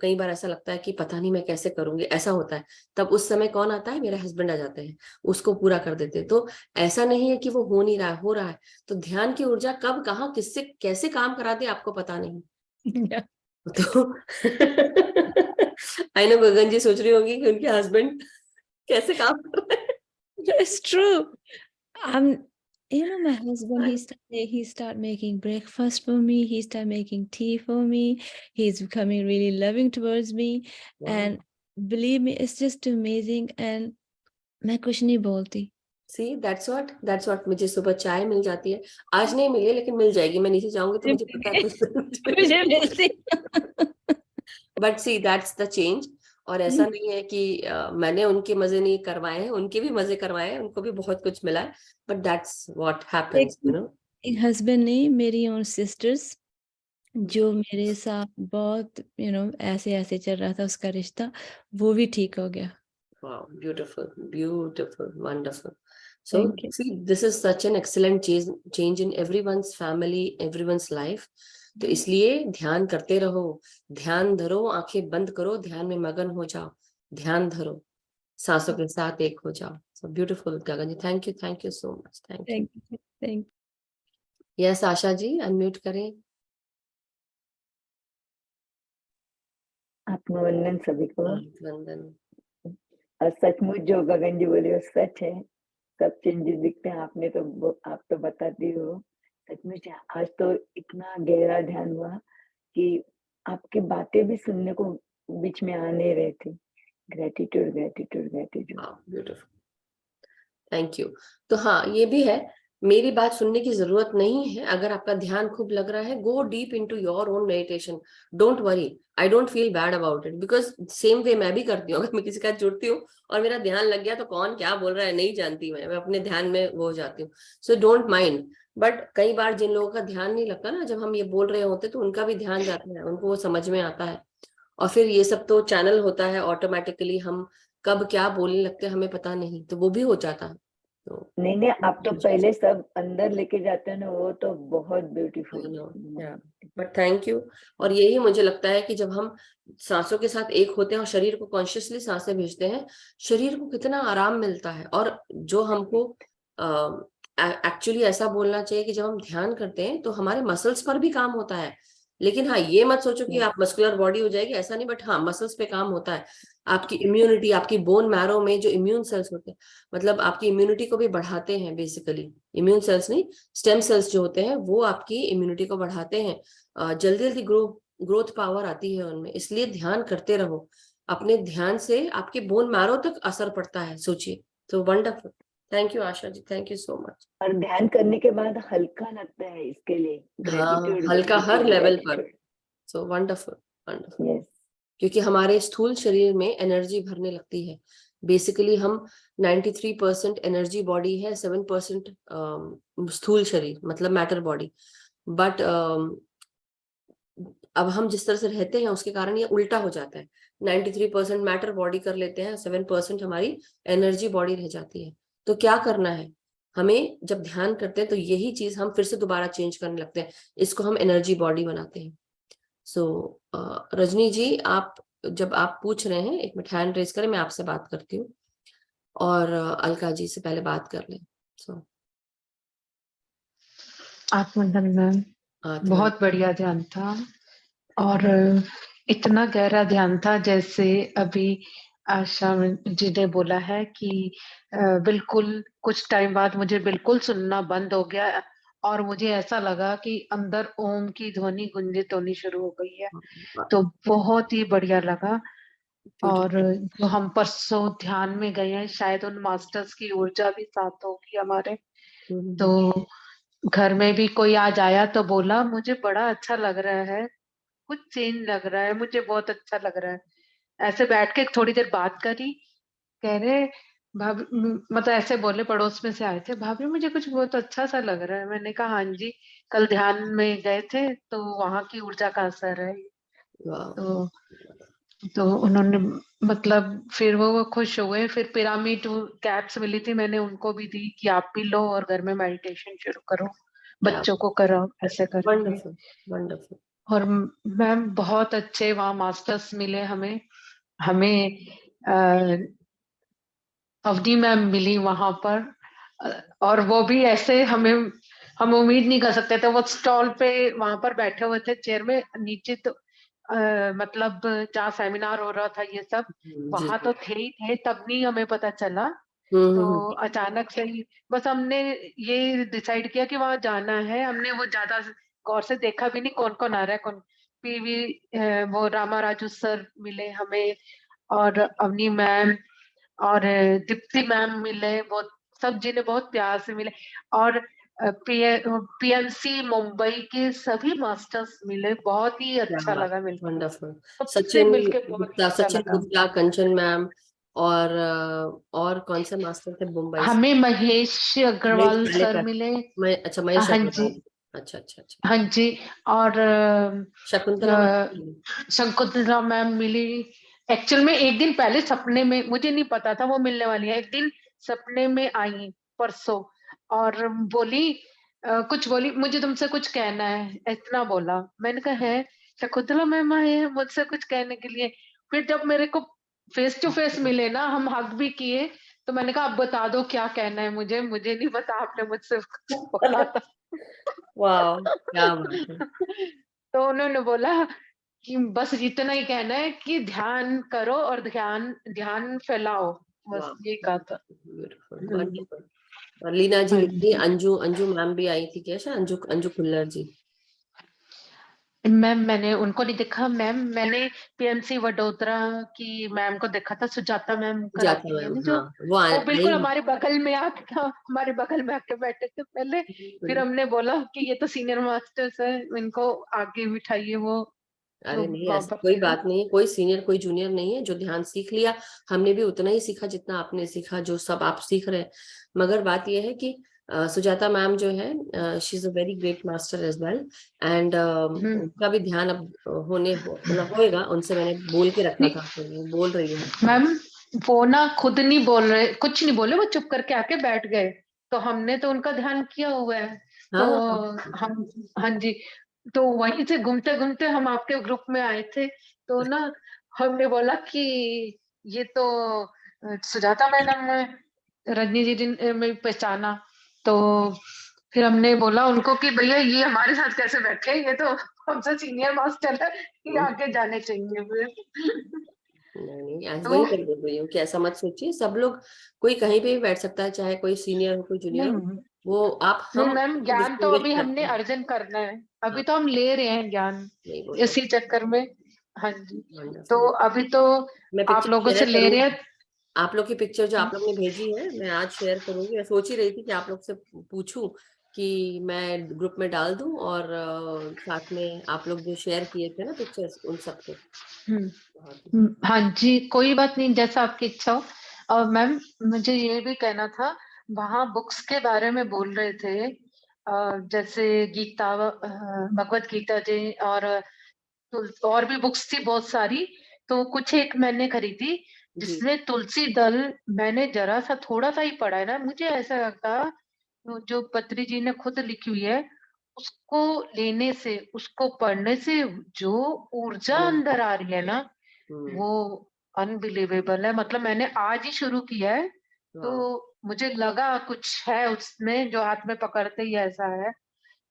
कई बार ऐसा लगता है कि पता नहीं मैं कैसे करूंगी, ऐसा होता है। तब उस समय कौन आता है? मेरे हस्बैंड आ जाते हैं, उसको पूरा कर देते हैं। तो ऐसा नहीं है कि वो हो नहीं रहा है, हो रहा है। तो ध्यान की ऊर्जा कब, कहाँ, किससे कैसे काम करा दे, आपको पता नहीं। Yeah. तो आई नो गगन जी सोच रही होंगी कि उनके हस्बैंड कैसे काम कर रहे हैं। It's true. You know, my husband, he start making breakfast for me. He start making tea for me. He's becoming really loving towards me. Wow. And believe me, it's just amazing. And मैं कुछ नहीं बोलती. See, that's what मुझे सुबह चाय मिल जाती है, आज नहीं मिली लेकिन मिल जाएगी, मैं नीचे जाऊंगी तो मुझे पता है कुछ मुझे मिलती. But see that's the change. और ऐसा नहीं है कि मैंने उनके मजे नहीं करवाए हैं, उनके भी मजे करवाए हैं, उनको भी बहुत कुछ मिला है, but that's what happens, you know. एक हस्बैंड नहीं, मेरी और सिस्टर्स जो मेरे साथ बहुत ऐसे ऐसे चल रहा था उसका रिश्ता, वो भी ठीक हो गया. Wow, beautiful, beautiful, wonderful. So Thank you. see, this is such an excellent change in everyone's family, everyone's life. तो इसलिए ध्यान करते रहो, ध्यान धरो, आंखें बंद करो, ध्यान में मगन हो जाओ, ध्यान धरो, सांसों के साथ एक हो जाओ. So beautiful, Gagan ji, thank you so much, thank you. Thank you. Yes, Asha ji, unmute करें. आत्मवंदन सभी को. वंदन. और सचमुच जो गगन जी बोले वो सच है, सब चेंजेस दिखते हैं. आप तो बताती हो, सचमुच आज तो इतना गहरा ध्यान हुआ कि आपकी बातें भी सुनने को बीच में आ नहीं रहे थे. Gratitude gratitude gratitude. Beautiful, thank you. तो हाँ, ये भी है, मेरी बात सुनने की जरूरत नहीं है. अगर आपका ध्यान खूब लग रहा है, go deep into your own meditation. Don't worry, I don't feel bad about it, because same way मैं भी करती हूँ. अगर मैं किसी का जुड़ती हूँ और मेरा ध्यान लग गया तो कौन क्या बोल रहा है नहीं जानती, मैं अपने ध्यान में वो हो जाती हूँ. So don't mind. बट कई बार जिन लोगों का ध्यान नहीं लगता ना, जब हम ये बोल रहे होते तो उनका भी ध्यान जाता है, उनको वो समझ में आता है, और फिर ये सब तो चैनल होता है ऑटोमेटिकली. हम कब क्या बोलने लगते हैं हमें पता नहीं, तो वो भी हो जाता है. तो नहीं, आप तो पहले सब अंदर लेके जाते हैं ना, वो तो बहुत ब्यूटीफुल. But thank you. और यही मुझे लगता है कि जब हम सांसों के साथ एक होते हैं और शरीर को कॉन्शियसली सांसें भेजते हैं, शरीर को कितना आराम मिलता है. और जो हमको एक्चुअली ऐसा बोलना चाहिए कि जब हम ध्यान करते हैं तो हमारे मसल्स पर भी काम होता है. लेकिन हाँ, ये मत सोचो कि आप मस्कुलर बॉडी हो जाएगी, ऐसा नहीं. बट हाँ, मसल्स पे काम होता है. आपकी इम्यूनिटी, आपकी बोन मैरो में जो इम्यून सेल्स होते हैं, मतलब आपकी इम्यूनिटी को भी बढ़ाते हैं. बेसिकली इम्यून सेल्स नहीं, स्टेम सेल्स जो होते हैं वो आपकी इम्यूनिटी को बढ़ाते हैं. जल्दी जल्दी ग्रोथ पावर आती है उनमें. इसलिए ध्यान करते रहो. अपने ध्यान से आपके बोन मैरो तक असर पड़ता है, सोचिए. तो wonderful. Thank you Asha ji, thank you so much. और ध्यान करने के बाद हल्का लगता है, इसके लिए हाँ, हल्का हर लेवल पर. So wonderful, wonderful. यस. क्योंकि हमारे स्थूल शरीर में एनर्जी भरने लगती है. बेसिकली हम 93% एनर्जी बॉडी है, 7% स्थूल शरीर, मतलब मैटर बॉडी. बट अब हम जिस तरह से रहते हैं उसके कारण ये उल्टा हो जाता है. 93% मैटर बॉडी कर लेते हैं, 7% हमारी एनर्जी बॉडी रह जाती है. तो क्या करना है हमें, जब ध्यान करते हैं तो यही चीज हम फिर से दोबारा चेंज करने लगते हैं. इसको हम एनर्जी बॉडी बनाते हैं. सो रजनी जी, आप जब आप पूछ रहे हैं, एक मिनट हैंड रेज करें, मैं आपसे बात करती हूँ. और अलका जी से पहले बात कर लें. सो आत्मवंदन मैम, बहुत बढ़िया ध्यान था. और इतना गहरा ध्यान था, जैसे अभी आशा जी ने बोला है कि बिल्कुल कुछ टाइम बाद मुझे बिल्कुल सुनना बंद हो गया और मुझे ऐसा लगा कि अंदर ओम की ध्वनि गुंजित होनी शुरू हो गई है. तो बहुत ही बढ़िया लगा. और जो हम परसों ध्यान में गए हैं, शायद उन मास्टर्स की ऊर्जा भी साथ होगी हमारे. तो घर में भी कोई आज आया तो बोला मुझे बड़ा अच्छा लग रहा है, कुछ चेंज लग रहा है, मुझे बहुत अच्छा लग रहा है. ऐसे बैठ के थोड़ी देर बात करी, कह रहे भाभी, मतलब ऐसे बोले, पड़ोस में से आए थे, भाभी मुझे कुछ बहुत अच्छा सा लग रहा है. मैंने कहा हाँ जी, कल ध्यान में गए थे तो वहां की ऊर्जा का असर है. तो उन्होंने मतलब फिर वो खुश हुए. फिर पिरामिड कैप्स मिली थी, मैंने उनको भी दी कि आप भी लो और घर में मेडिटेशन शुरू करो, बच्चों को करो, ऐसे करके. वंडरफुल. और मैम बहुत अच्छे वहाँ मास्टर्स मिले हमें. अवधि मैम मिली वहां पर, और वो भी ऐसे हम उम्मीद नहीं कर सकते थे. वो स्टॉल पे वहां पर बैठे हुए थे चेयर में नीचे. तो मतलब जहाँ सेमिनार हो रहा था ये सब, वहां तो थे ही थे. तब नहीं हमें पता चला तो अचानक से ही बस हमने ये डिसाइड किया कि वहां जाना है। हमने वो ज्यादा गौर से देखा भी नहीं कौन कौन आ रहा है, कौन पीवी वो रामा राजू सर मिले हमें, और अवनी मैम और दीप्ति मैम मिले, वो सब जी ने बहुत प्यार से मिले, और पीएमसी मुंबई के सभी मास्टर्स मिले, बहुत ही अच्छा लगा मिलकर, वंडरफुल। सबसे सचिन मिलके बहुत गुप्ता, अच्छा सचिन लगा। गुप्ता, कंचन मैम, और कौन से मास्टर थे मुंबई से? हमें महेश अग्रवाल महेश सर पालेकर। मिले। अच्छा, महेश हाँ जी, अग्रवाल। अच्छा अच्छा अच्छा। हाँ जी, और शकुंतला मैम। शंकुतला मैम मिली। एक्चुअल में एक दिन पहले सपने में, मुझे नहीं पता था वो मिलने वाली है, एक दिन सपने में आई परसों, और बोली कुछ बोली, मुझे तुमसे कुछ कहना है, इतना बोला। मैंने कहा है, शकुंतला मैम आए हैं मुझसे कुछ कहने के लिए। फिर जब मेरे को फेस टू फेस मिले ना, हम हग भी किए, तो मैंने कहा अब बता दो क्या कहना है मुझे, मुझे नहीं पता आपने मुझसे कुछ बोला था। वाह, क्या बात है। तो उन्होंने बोला कि बस इतना ही कहना है कि ध्यान करो और ध्यान ध्यान फैलाओ, बस ये कहा था। ब्यूटीफुल, हाँ जी, वंडरफुल। और लीना जी हाँ भी थी, जी। अंजू अंजू मैम भी आई थी क्या? शायद अंजू अंजू खुल्लर जी। मैम मैंने उनको नहीं देखा मैम, मैंने पीएमसी वडोदरा की मैम को देखा था, सुजाता मैम जाता कराती है मैम, ना जो, हाँ, वो वो बिल्कुल आई। हमारे बगल में आके, हमारे बगल में आके बैठे थे पहले। फिर हमने बोला कि ये तो सीनियर मास्टर्स है, इनको आगे बिठाइए, वो जो अरे नहीं, वहां ऐसी पर कोई थे ना। बात नहीं है, कोई सीनियर कोई जूनियर नहीं है। जो ध्यान सीख लिया, हमने भी उतना ही सीखा जितना आपने सीखा, जो सब आप सीख रहे हैं। मगर बात यह है कि सुजाता मैम जो है, she is a very great master as well, and उनका भी ध्यान अब मतलब होएगा। उनसे मैंने बोल के रखा नहीं था, तो वो बोल रही है। मैम, वो ना खुद नहीं बोल रहे, कुछ नहीं बोले, वो चुप करके आके बैठ गए, तो हमने तो उनका ध्यान किया हुआ है। तो हाँ, हम, हाँ जी, तो वहीं से घूमते घूमते हम आपके ग्रुप में आए थे, तो ना हमने बोला कि ये तो सुजाता मैडम है, रजनी जी ने में पहचाना, तो फिर हमने बोला उनको कि भैया ये हमारे साथ कैसे बैठे, ये तो हमसे सीनियर मास्टर है, ये आगे जाने चाहिए फिर। नहीं नहीं, आज तो वही कर बोल रही हूँ कि ऐसा मत सोचिए। सब लोग, कोई कहीं पे भी बैठ सकता है, चाहे कोई सीनियर हो कोई जूनियर नहीं हो। वो आप नहीं हम मैम, ज्ञान तो डिस्टिंग्विश अभी करते हमने हैं। अर्जन करना है, अभी हाँ, तो हम ले रहे हैं ज्ञान, नहीं वो तो इसी चक्कर में। हाँ जी, तो वंडरफुल। अभी तो मैं आप पिक्चर लोगों शेयर से ले रहे करूंगी। हैं। आप लोग की पिक्चर जो आप लोग ने भेजी है, मैं आज शेयर करूंगी। मैं सोच ही रही थी कि आप लोग से पूछूं कि मैं ग्रुप में डाल दूं, और साथ में आप लोग जो शेयर किए थे ना पिक्चर्स, उन सबको। हम्म, बहुत ही हाँ जी, कोई बात नहीं, जैसा आपकी इच्छा हो। और मैम मुझे ये भी कहना था, वहाँ बुक्स के बारे में बोल रहे थे, जैसे गीता, भगवत गीता जी, और भी बुक्स थी बहुत सारी, तो कुछ एक मैंने खरीदी, जी। जिसमें तुलसी दल, मैंने जरा सा थोड़ा सा ही पढ़ा है ना, मुझे ऐसा लगता वो जो पत्री जी ने खुद लिखी हुई है, उसको लेने से, उसको पढ़ने से जो ऊर्जा हम्म अंदर आ रही है ना, हम्म, वो अनबिलीवेबल है। मतलब मैंने आज ही शुरू किया है, तो वाह। मुझे लगा कुछ है उसमें जो हाथ में पकड़ते ही ऐसा है।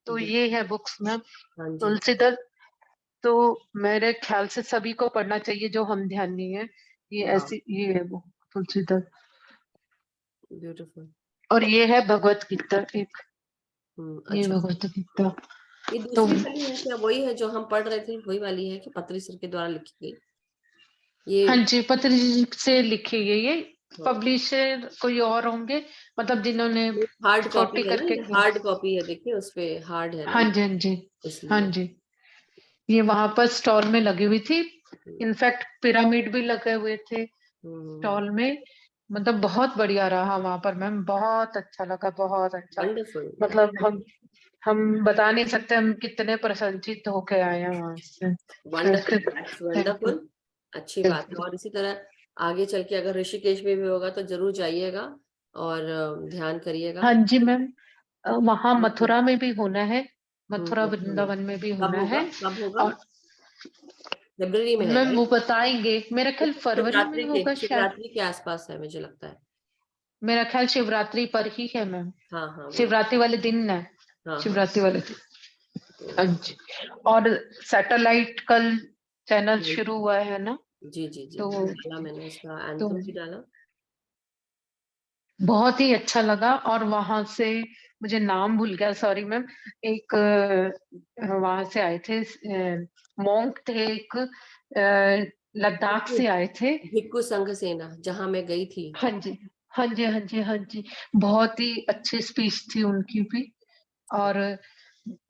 तो जी, ये है बुक्स में हाँ जी। तुलसीदल, तो मेरे ख्याल से सभी को पढ़ना चाहिए जो हम ध्यानी है, ये वाह, ऐसी ये है वो तुलसीदल। ब्यूटीफुल। और ये है भगवत गीता एक, ये अच्छा, भगवत गीता। ये तो दूसरी वाली है क्या? वही है जो हम पढ़ रहे थे, वही वाली है कि पत्री सर के द्वारा लिखी गई हाँ ये? जी, पतंजलि से लिखी है ये, हाँ, पब्लिशर कोई और होंगे, मतलब जिन्होंने हार्ड कॉपी कॉपी है ना, करके ये किया। हार्ड कॉपी है। देखिए उस पे हार्ड है ना हाँ ये, जी, हाँ जी, हाँ इसलिए। जी, ये वहां पर स्टॉल में लगी हुई थी, हम्म इनफैक्ट पिरामिड भी लगे हुए थे स्टॉल में, मतलब बहुत बढ़िया रहा वहां पर मैम, बहुत अच्छा लगा, बहुत अच्छा। वंडरफुल। मतलब हम बता नहीं सकते हम कितने प्रसन्नचित होके आए हैं वहां से। Wonderful, that's thank you, wonderful. अच्छी बात थैंक है। यू। और इसी तरह आगे चल के अगर ऋषिकेश में भी होगा तो जरूर जाइएगा, और ध्यान करिएगा। हाँ जी मैम, वहां मथुरा में भी होना है, मथुरा मथुरा में वृंदावन में भी कब होना होगा? है। कब होगा? और फरवरी में है, मैम वो राइट? बताएंगे, मेरा ख्याल फरवरी में होगा शायद, शिवरात्रि के आसपास है मुझे लगता है। मेरा ख्याल शिवरात्रि पर ही है मैम, हाँ हाँ, वही। शिवरात्रि वाले दिन है, हाँ हाँ। शिवरात्रि वाले दिन। हाँ तो जी, और सैटेलाइट कल चैनल जी शुरू हुआ है ना, जी जी जी, तो डाला मैंने, उसका तो एंथम भी डाला। बहुत ही अच्छा लगा। और वहां से मुझे नाम भूल गया, सॉरी मैम, एक वहां से आए थे, मोंक थे एक, लद्दाख से आए थे। भिक्खु संघ सेना, जहां मैं गई थी। हाँ जी, हाँ जी, हाँ जी, हाँ जी, बहुत ही अच्छी स्पीच थी उनकी भी। और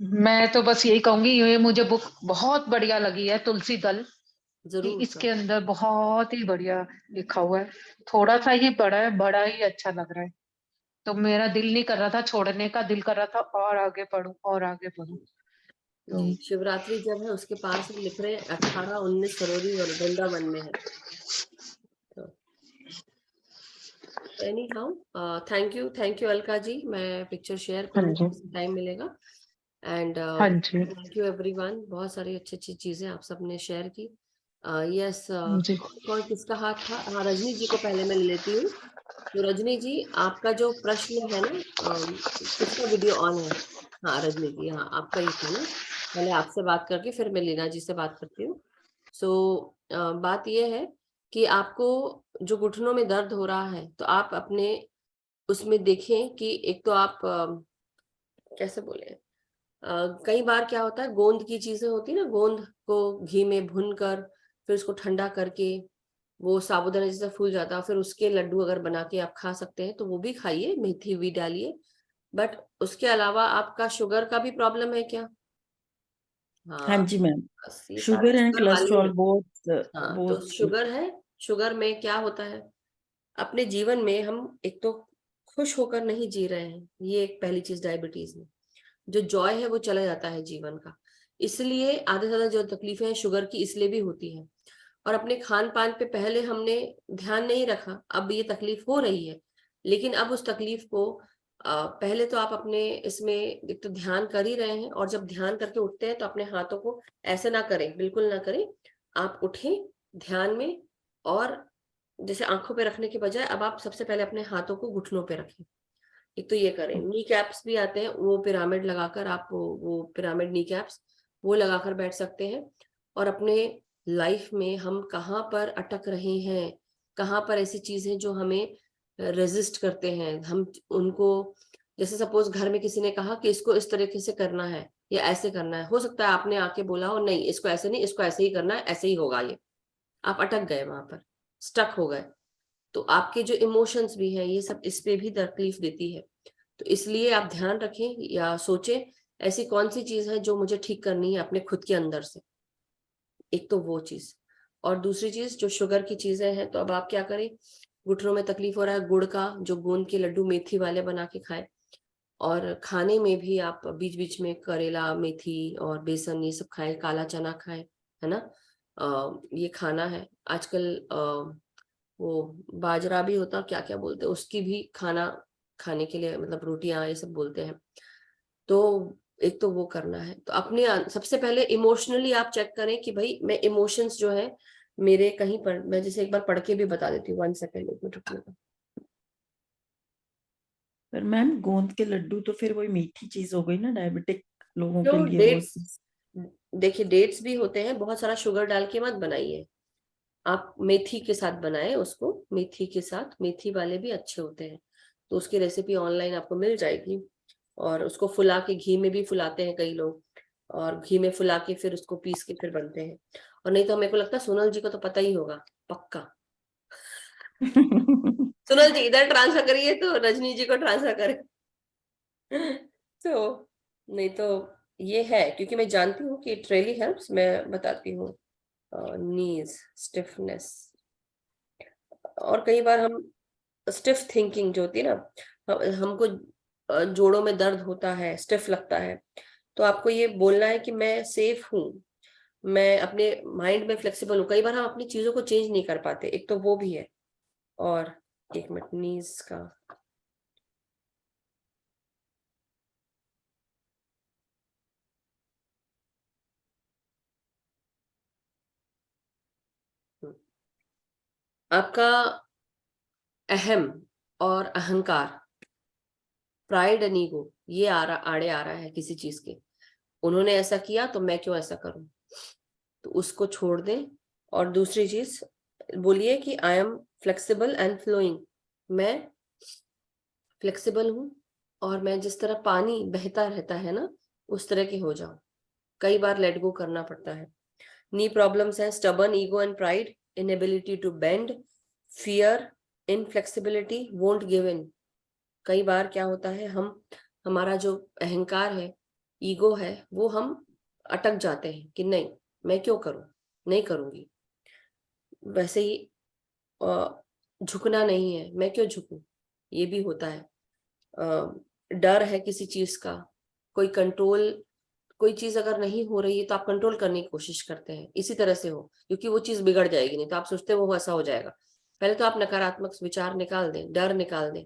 मैं तो बस यही कहूंगी, ये मुझे बुक बहुत बढ़िया लगी है, तुलसी दल, कि जरूर इसके सर। अंदर बहुत ही बढ़िया लिखा हुआ है। थोड़ा सा ही पढ़ा है, बड़ा ही अच्छा लग रहा है। तो मेरा दिल नहीं कर रहा था छोड़ने का, दिल कर रहा था और आगे पढूं और आगे पढूं। तो जी, शिवरात्रि जब है उसके पास हम लिख रहे हैं 18-19 फरवरी और वृंदावन में है। तो anyhow, thank you Alka ji, मैं पिक्चर शेयर हाँ करूंगी जी, किसी टाइम मिलेगा। एंड हाँ जी, थैंक यू एवरीवन, बहुत सारी अच्छी अच्छी चीजें आप सबने शेयर की। यस, जी। कौन किसका हाथ था? हाँ, रजनी जी को पहले मैं ले लेती हूँ। तो रजनी जी, आपका जो प्रश्न है ना, किसका वीडियो ऑन है? हाँ रजनी जी, हाँ आपका ही था ना। पहले आपसे बात करके फिर मैं लीना जी से बात करती हूँ। सो बात ये है कि आपको जो घुटनों में दर्द हो रहा है, तो आप अपने उसमें देखें कि एक तो आप कैसे बोले, कई बार क्या होता है, गोंद की चीजें होती है ना, गोंद को घी में भून कर फिर उसको ठंडा करके वो साबूदाना जैसा फूल जाता है, फिर उसके लड्डू अगर बना के आप खा सकते हैं तो वो भी खाइए, मेथी भी डालिए। बट उसके अलावा आपका शुगर का भी प्रॉब्लम है क्या? हाँ हाँ, जी मैम, बस ये सारे शुगर एंड शुगर वाले ही कोलेस्ट्रॉल हैं। बोथ हाँ, तो बोथ। शुगर है। शुगर में क्या होता है, अपने जीवन में हम एक तो खुश होकर नहीं जी रहे हैं, ये एक पहली चीज डायबिटीज में। जो जॉय है वो चला जाता है जीवन का। इसलिए आधे से ज्यादा जो तकलीफें हैं शुगर की इसलिए भी होती हैं। और अपने खान पान पे पहले हमने ध्यान नहीं रखा, अब ये तकलीफ हो रही है। लेकिन अब उस तकलीफ को पहले तो आप अपने इसमें एक तो ध्यान कर ही रहे हैं, और जब ध्यान करके उठते हैं तो अपने हाथों को ऐसे ना करें, बिल्कुल ना करें। आप उठें ध्यान में, और जैसे आंखों पे रखने के बजाय अब आप सबसे पहले अपने हाथों को घुटनों पे रखें। एक तो ये करें। नी कैप्स भी आते हैं, वो पिरामिड लगाकर आप वो पिरामिड नी कैप्स वो लगाकर बैठ सकते हैं। और अपने लाइफ में हम कहाँ पर अटक रहे हैं, कहाँ पर ऐसी चीजें जो हमें रेजिस्ट करते हैं, हम उनको, जैसे सपोज घर में किसी ने कहा कि इसको इस तरीके से करना है या ऐसे करना है, हो सकता है आपने आके बोला हो नहीं इसको ऐसे नहीं, इसको ऐसे ही करना है, ऐसे ही होगा ये। आप अटक गए वहां पर, स्टक हो गए। तो आपके जो इमोशंस भी हैं ये सब इस पे भी तकलीफ देती है। तो इसलिए आप ध्यान रखें या सोचें ऐसी कौन सी चीज है जो मुझे ठीक करनी है अपने खुद के अंदर से। एक तो वो चीज, और दूसरी चीज जो शुगर की चीजें हैं, तो अब आप क्या करें, घुटनों में तकलीफ हो रहा है, गुड़ का जो गोंद के लड्डू मेथी वाले बना के खाएं। और खाने में भी आप बीच बीच में करेला, मेथी और बेसन ये सब खाएं, काला चना खाएं, है ना। ये खाना है आजकल। वो बाजरा भी होता, क्या क्या बोलते हैं उसकी भी खाना खाने के लिए, मतलब रोटियां ये सब बोलते हैं। तो एक तो वो करना है। तो अपने सबसे पहले इमोशनली आप चेक करें कि भाई मैं इमोशंस जो है मेरे कहीं पर, मैं जैसे एक बार पढ़ के भी बता देती हूँ, 1 सेकेंड, 1 मिनट रुकिएगा। पर मैम गोंद के लड्डू तो फिर वही मीठी चीज हो गई ना, डायबिटिक लोगों के जो लिए वो। डेट्स, देखिए डेट्स भी होते हैं, बहुत सारा शुगर डाल के मत बनाइए। आप मेथी के साथ बनाएं उसको, मेथी के साथ, मेथी वाले भी अच्छे होते हैं। तो उसकी रेसिपी ऑनलाइन आपको मिल जाएगी। और उसको फुला के, घी में भी फुलाते हैं कई लोग, और घी में फुला के फिर उसको पीस के फिर बनते हैं। और नहीं तो मेरे को लगता है सोनल जी को तो पता ही होगा पक्का। सोनल जी इधर ट्रांसफर करिए तो रजनी जी को ट्रांसफर करें। तो नहीं तो ये है, क्योंकि मैं जानती हूँ कि इट रियली हेल्प्स। मैं बताती हूँ, नीज स्टिफनेस, और कई बार हम स्टिफ थिंकिंग जो होती है ना, हमको जोड़ों में दर्द होता है, स्टिफ लगता है, तो आपको ये बोलना है कि मैं सेफ हूँ, मैं अपने माइंड में फ्लेक्सिबल हूँ। कई बार हम अपनी चीजों को चेंज नहीं कर पाते, एक तो वो भी है। और 1 मिनट, नीज का आपका अहम और अहंकार, प्राइड एंड ईगो, ये आड़े आ रहा है किसी चीज के। उन्होंने ऐसा किया तो मैं क्यों ऐसा करूं, तो उसको छोड़ दें। और दूसरी चीज बोलिए कि I am flexible and flowing, मैं फ्लेक्सिबल हूँ, और मैं जिस तरह पानी बहता रहता है ना, उस तरह के हो जाऊं। कई बार लेट गो करना पड़ता है। नी प्रॉब्लम्स है stubborn ego and pride, inability to bend, fear, inflexibility, won't give in. कई बार क्या होता है, हमारा जो अहंकार है, ईगो है, वो हम अटक जाते हैं कि नहीं, मैं क्यों करूं, नहीं करूंगी। वैसे ही झुकना नहीं है, मैं क्यों झुकूं, ये भी होता है। डर है किसी चीज का, कोई चीज अगर नहीं हो रही है तो आप कंट्रोल करने की कोशिश करते हैं, इसी तरह से हो, क्योंकि वो चीज बिगड़ जाएगी, नहीं तो आप सोचते हैं वो ऐसा हो जाएगा। पहले तो आप नकारात्मक विचार निकाल दें, डर निकाल दें,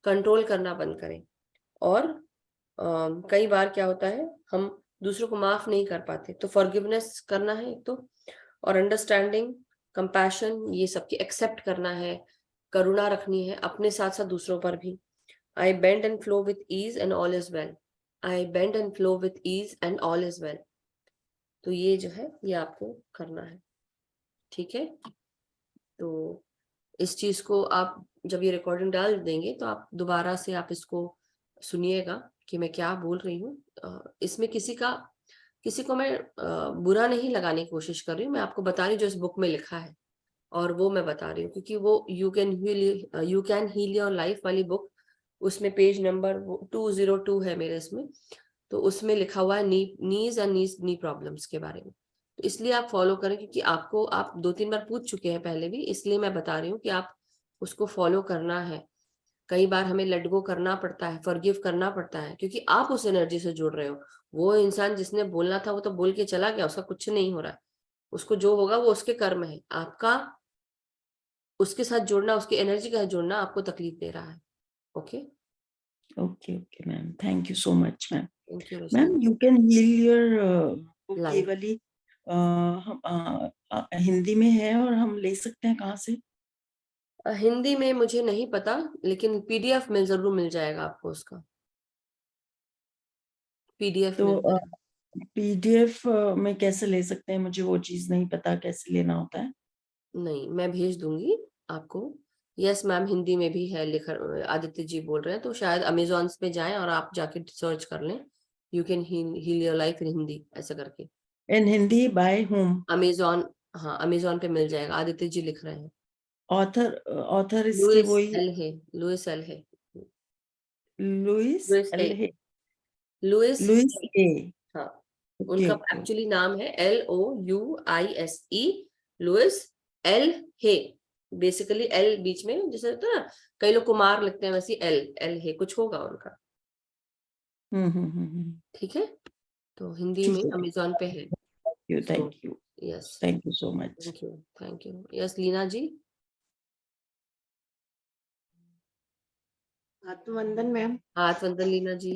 कंट्रोल करना बंद करें। और कई बार क्या होता है, हम दूसरों को माफ नहीं कर पाते, तो फॉरगिवनेस करना है एक तो, और अंडरस्टैंडिंग, कंपैशन, ये सबकी एक्सेप्ट करना है, करुणा रखनी है अपने साथ साथ दूसरों पर भी। I bend and flow with ease and all is well, I bend and flow with ease and all is well. तो ये जो है, ये आपको करना है, ठीक है। तो इस चीज को आप जब ये रिकॉर्डिंग डाल देंगे तो आप दोबारा से आप इसको सुनिएगा कि मैं क्या बोल रही हूँ। इसमें किसी को मैं बुरा नहीं लगाने की कोशिश कर रही हूँ, मैं आपको बता रही हूँ जो इस बुक में लिखा है, और वो मैं बता रही हूँ, क्योंकि वो you can heal your life वाली बुक, उसमें पेज नंबर 202 है मेरे इसमें, तो उसमें लिखा हुआ है नीज एंड नी प्रॉब्लम्स के बारे में। तो इसलिए आप फॉलो करें, क्योंकि आप 2-3 बार पूछ चुके हैं पहले भी, इसलिए मैं बता रही हूँ कि आप उसको फॉलो करना है। कई बार हमें लेट गो करना पड़ता है, फॉरगिव करना पड़ता है, क्योंकि आप उस एनर्जी से जुड़ रहे हो। वो इंसान जिसने बोलना था वो तो बोल के चला गया, उसका कुछ नहीं हो रहा है, उसको जो होगा वो उसके कर्म है। आपका उसके साथ जुड़ना, उसकी एनर्जी के साथ जुड़ना आपको तकलीफ दे रहा है। Okay okay okay ma'am, thank you so much ma'am. Thank you ma'am, you can heal your book, ये लाइफ। वाली हिंदी में है और हम ले सकते हैं कहाँ से? हिंदी में मुझे नहीं पता, लेकिन पीडीएफ में जरूर मिल जाएगा आपको उसका, पीडीएफ तो में। पीडीएफ में कैसे ले सकते हैं? मुझे वो चीज नहीं पता कैसे लेना होता है। नहीं, मैं भेज दूंगी आपको। यस मैम, हिंदी में भी है लिखा, आदित्य जी बोल रहे हैं, तो शायद अमेजोन पे जाएं और आप जाके सर्च कर लें, you can heal your life in Hindi ऐसा करके। In Hindi by hmm? Amazon, हाँ अमेजोन पे मिल जाएगा, आदित्य जी लिख रहे हैं। ऑथर इसके लुइस वही एल है, लुइस एल है, लुइस लुइस एल है, है? लुइस लुइस है। ए? हाँ, ओके उनका ओके। एक्चुअली नाम है LOUISE, लुइस एल है। बेसिकली एल बीच में जैसे होता है ना, कई लोग कुमार लिखते हैं, वैसे एल एल है, कुछ होगा उनका। ठीक है, तो हिंदी ठीक में है, अमेजोन पे है। So thank you yes, thank you so much. Thank you, thank you. Yes Leena ji. आत्मवंदन मैम। हाथ वंदन लीना जी।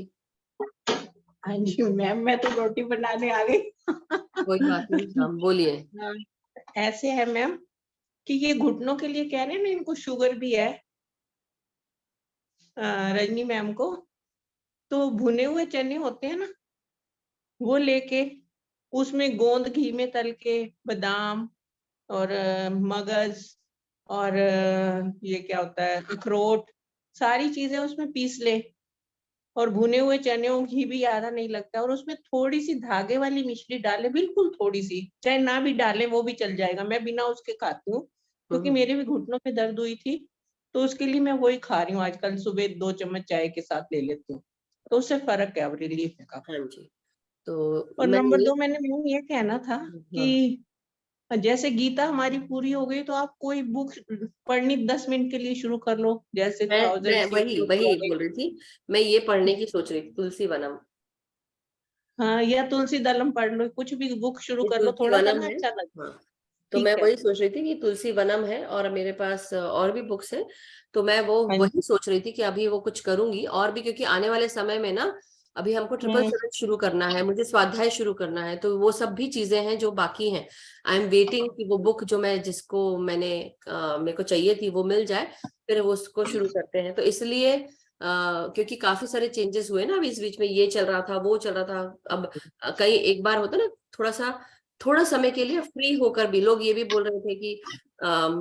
हाँ जी मैम, मैं तो रोटी बनाने आ गई। कोई बात नहीं, हम बोलिए। हाँ, ऐसे है मैम कि ये घुटनों के लिए कह रहे हैं ना, इनको शुगर भी है, रजनी मैम को। तो भुने हुए चने होते हैं ना, वो लेके उसमें गोंद घी में तल के बादाम और मगज और ये क्या होता है, अखरोट, सारी चीजें उसमें पीस ले, और भुने हुए चने और घी भी ज्यादा नहीं लगता, और उसमें थोड़ी सी धागे वाली मिश्री डाले, बिल्कुल थोड़ी सी, चाहे ना भी डाले वो भी चल जाएगा। मैं बिना उसके खाती हूँ, क्योंकि मेरे भी घुटनों में दर्द हुई थी, तो उसके लिए मैं वही खा रही हूँ आजकल। सुबह 2 चम्मच चाय के साथ ले लेती हूँ, तो उससे फर्क है, अब रिलीफ है काफी। हाँ जी, तो और मैं नंबर 2, मैंने ये कहना था हाँ, कि जैसे गीता हमारी पूरी हो गई, तो आप कोई बुक पढ़नी 10 मिनट के लिए शुरू कर लो, जैसे मैं 1000 वही सीढ़ियों वही की। बोल रही थी, मैं ये पढ़ने की सोच रही थी, तुलसी वनम। हाँ, या तुलसी दलम पढ़ लो, कुछ भी बुक शुरू ये कर लो, तुलसी थोड़ा सा वनम ना है। अच्छा लगता है। हाँ, तो मैं ठीक है। वही सोच रही थी कि तुलसी वनम है, और मेरे पास और भी बुक्स हैं, तो मैं वो हाँ वही जी। सोच रही थी कि अभी वो कुछ करूंगी और भी, क्योंकि आने वाले समय में ना, अभी हमको 777 शुरू करना है, मुझे स्वाध्याय शुरू करना है, तो वो सब भी चीजें हैं जो बाकी हैं। आई एम वेटिंग कि वो बुक जो मेरे को चाहिए थी वो मिल जाए, फिर वो उसको शुरू करते हैं। तो इसलिए क्योंकि काफी सारे चेंजेस हुए ना अभी इस बीच में, ये चल रहा था, वो चल रहा था, अब कई एक बार होता ना, थोड़ा समय के लिए फ्री होकर भी लोग ये भी बोल रहे थे कि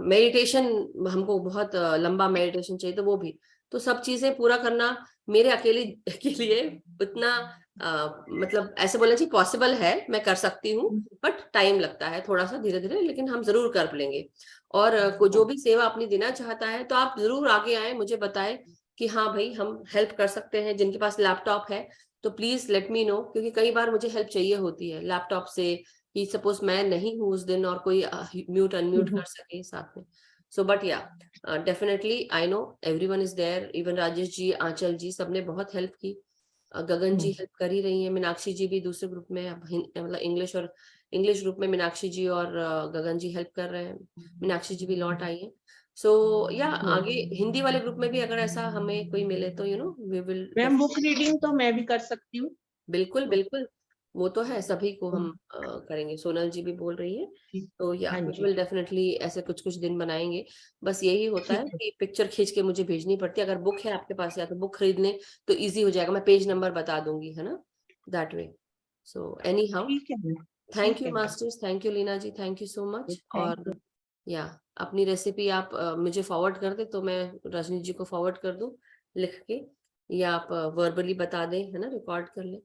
मेडिटेशन, हमको बहुत लंबा मेडिटेशन चाहिए, तो वो भी, तो सब चीजें पूरा करना मेरे अकेले के लिए उतना मतलब ऐसे बोलना चाहिए पॉसिबल है, मैं कर सकती हूँ, बट टाइम लगता है थोड़ा सा, धीरे धीरे, लेकिन हम जरूर कर लेंगे। और जो भी सेवा अपनी देना चाहता है तो आप जरूर आगे आए, मुझे बताएं कि हाँ भाई हम हेल्प कर सकते हैं। जिनके पास लैपटॉप है तो प्लीज लेट मी नो, क्योंकि कई बार मुझे हेल्प चाहिए होती है लैपटॉप से, कि सपोज मैं नहीं हूँ उस दिन और कोई म्यूट अनम्यूट कर सके साथ में। So but yeah definitely I know everyone is there, even Rajesh ji, Anchal ji, सबने बहुत हेल्प की। गगन जी हेल्प कर ही रही हैं, मीनाक्षी जी भी दूसरे ग्रुप में, मतलब इंग्लिश ग्रुप में मीनाक्षी जी और गगन जी हेल्प कर रहे हैं। मीनाक्षी जी भी लौट आई हैं। सो या आगे हिंदी वाले ग्रुप में भी अगर ऐसा हमें कोई मिले तो we will. Ma'am book reading तो मैं भी कर सकती हूँ। बिल्कुल बिल्कुल, वो तो है, सभी को हम करेंगे। सोनल जी भी बोल रही है, तो या हाँ वी जी, विल डेफिनेटली ऐसे कुछ कुछ दिन बनाएंगे। बस यही होता है कि पिक्चर खींच के मुझे भेजनी पड़ती है। अगर बुक है आपके पास या तो बुक खरीदने तो इजी हो जाएगा, मैं पेज नंबर बता दूंगी, है ना, that way. So anyhow, ठीक है मैम, थैंक ठीक यू है। Masters, thank you Leena ji, thank you so much. Thank और या अपनी रेसिपी आप मुझे फॉरवर्ड कर दे तो मैं रजनी जी को फॉरवर्ड कर दूं लिख के, या आप वर्बली बता दें, है ना, रिकॉर्ड कर ले।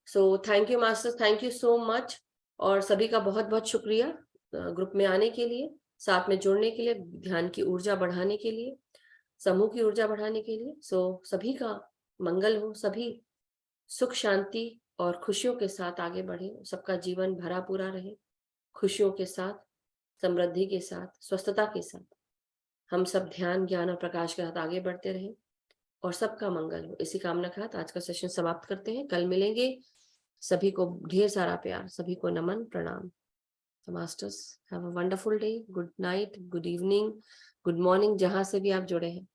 सो thank you masters, thank you so much. और सभी का बहुत बहुत शुक्रिया ग्रुप में आने के लिए, साथ में जुड़ने के लिए, ध्यान की ऊर्जा बढ़ाने के लिए, समूह की ऊर्जा बढ़ाने के लिए। सो सभी का मंगल हो, सभी सुख शांति और खुशियों के साथ आगे बढ़े, सबका जीवन भरा पूरा रहे, खुशियों के साथ, समृद्धि के साथ, स्वस्थता के साथ। हम सब ध्यान, ज्ञान और प्रकाश के साथ आगे बढ़ते रहे और सबका मंगल हो, इसी कामना के साथ आज का सेशन समाप्त करते हैं। कल मिलेंगे। सभी को ढेर सारा प्यार, सभी को नमन, प्रणाम। Masters have a wonderful day, good night, good evening, good morning, जहां से भी आप जुड़े हैं।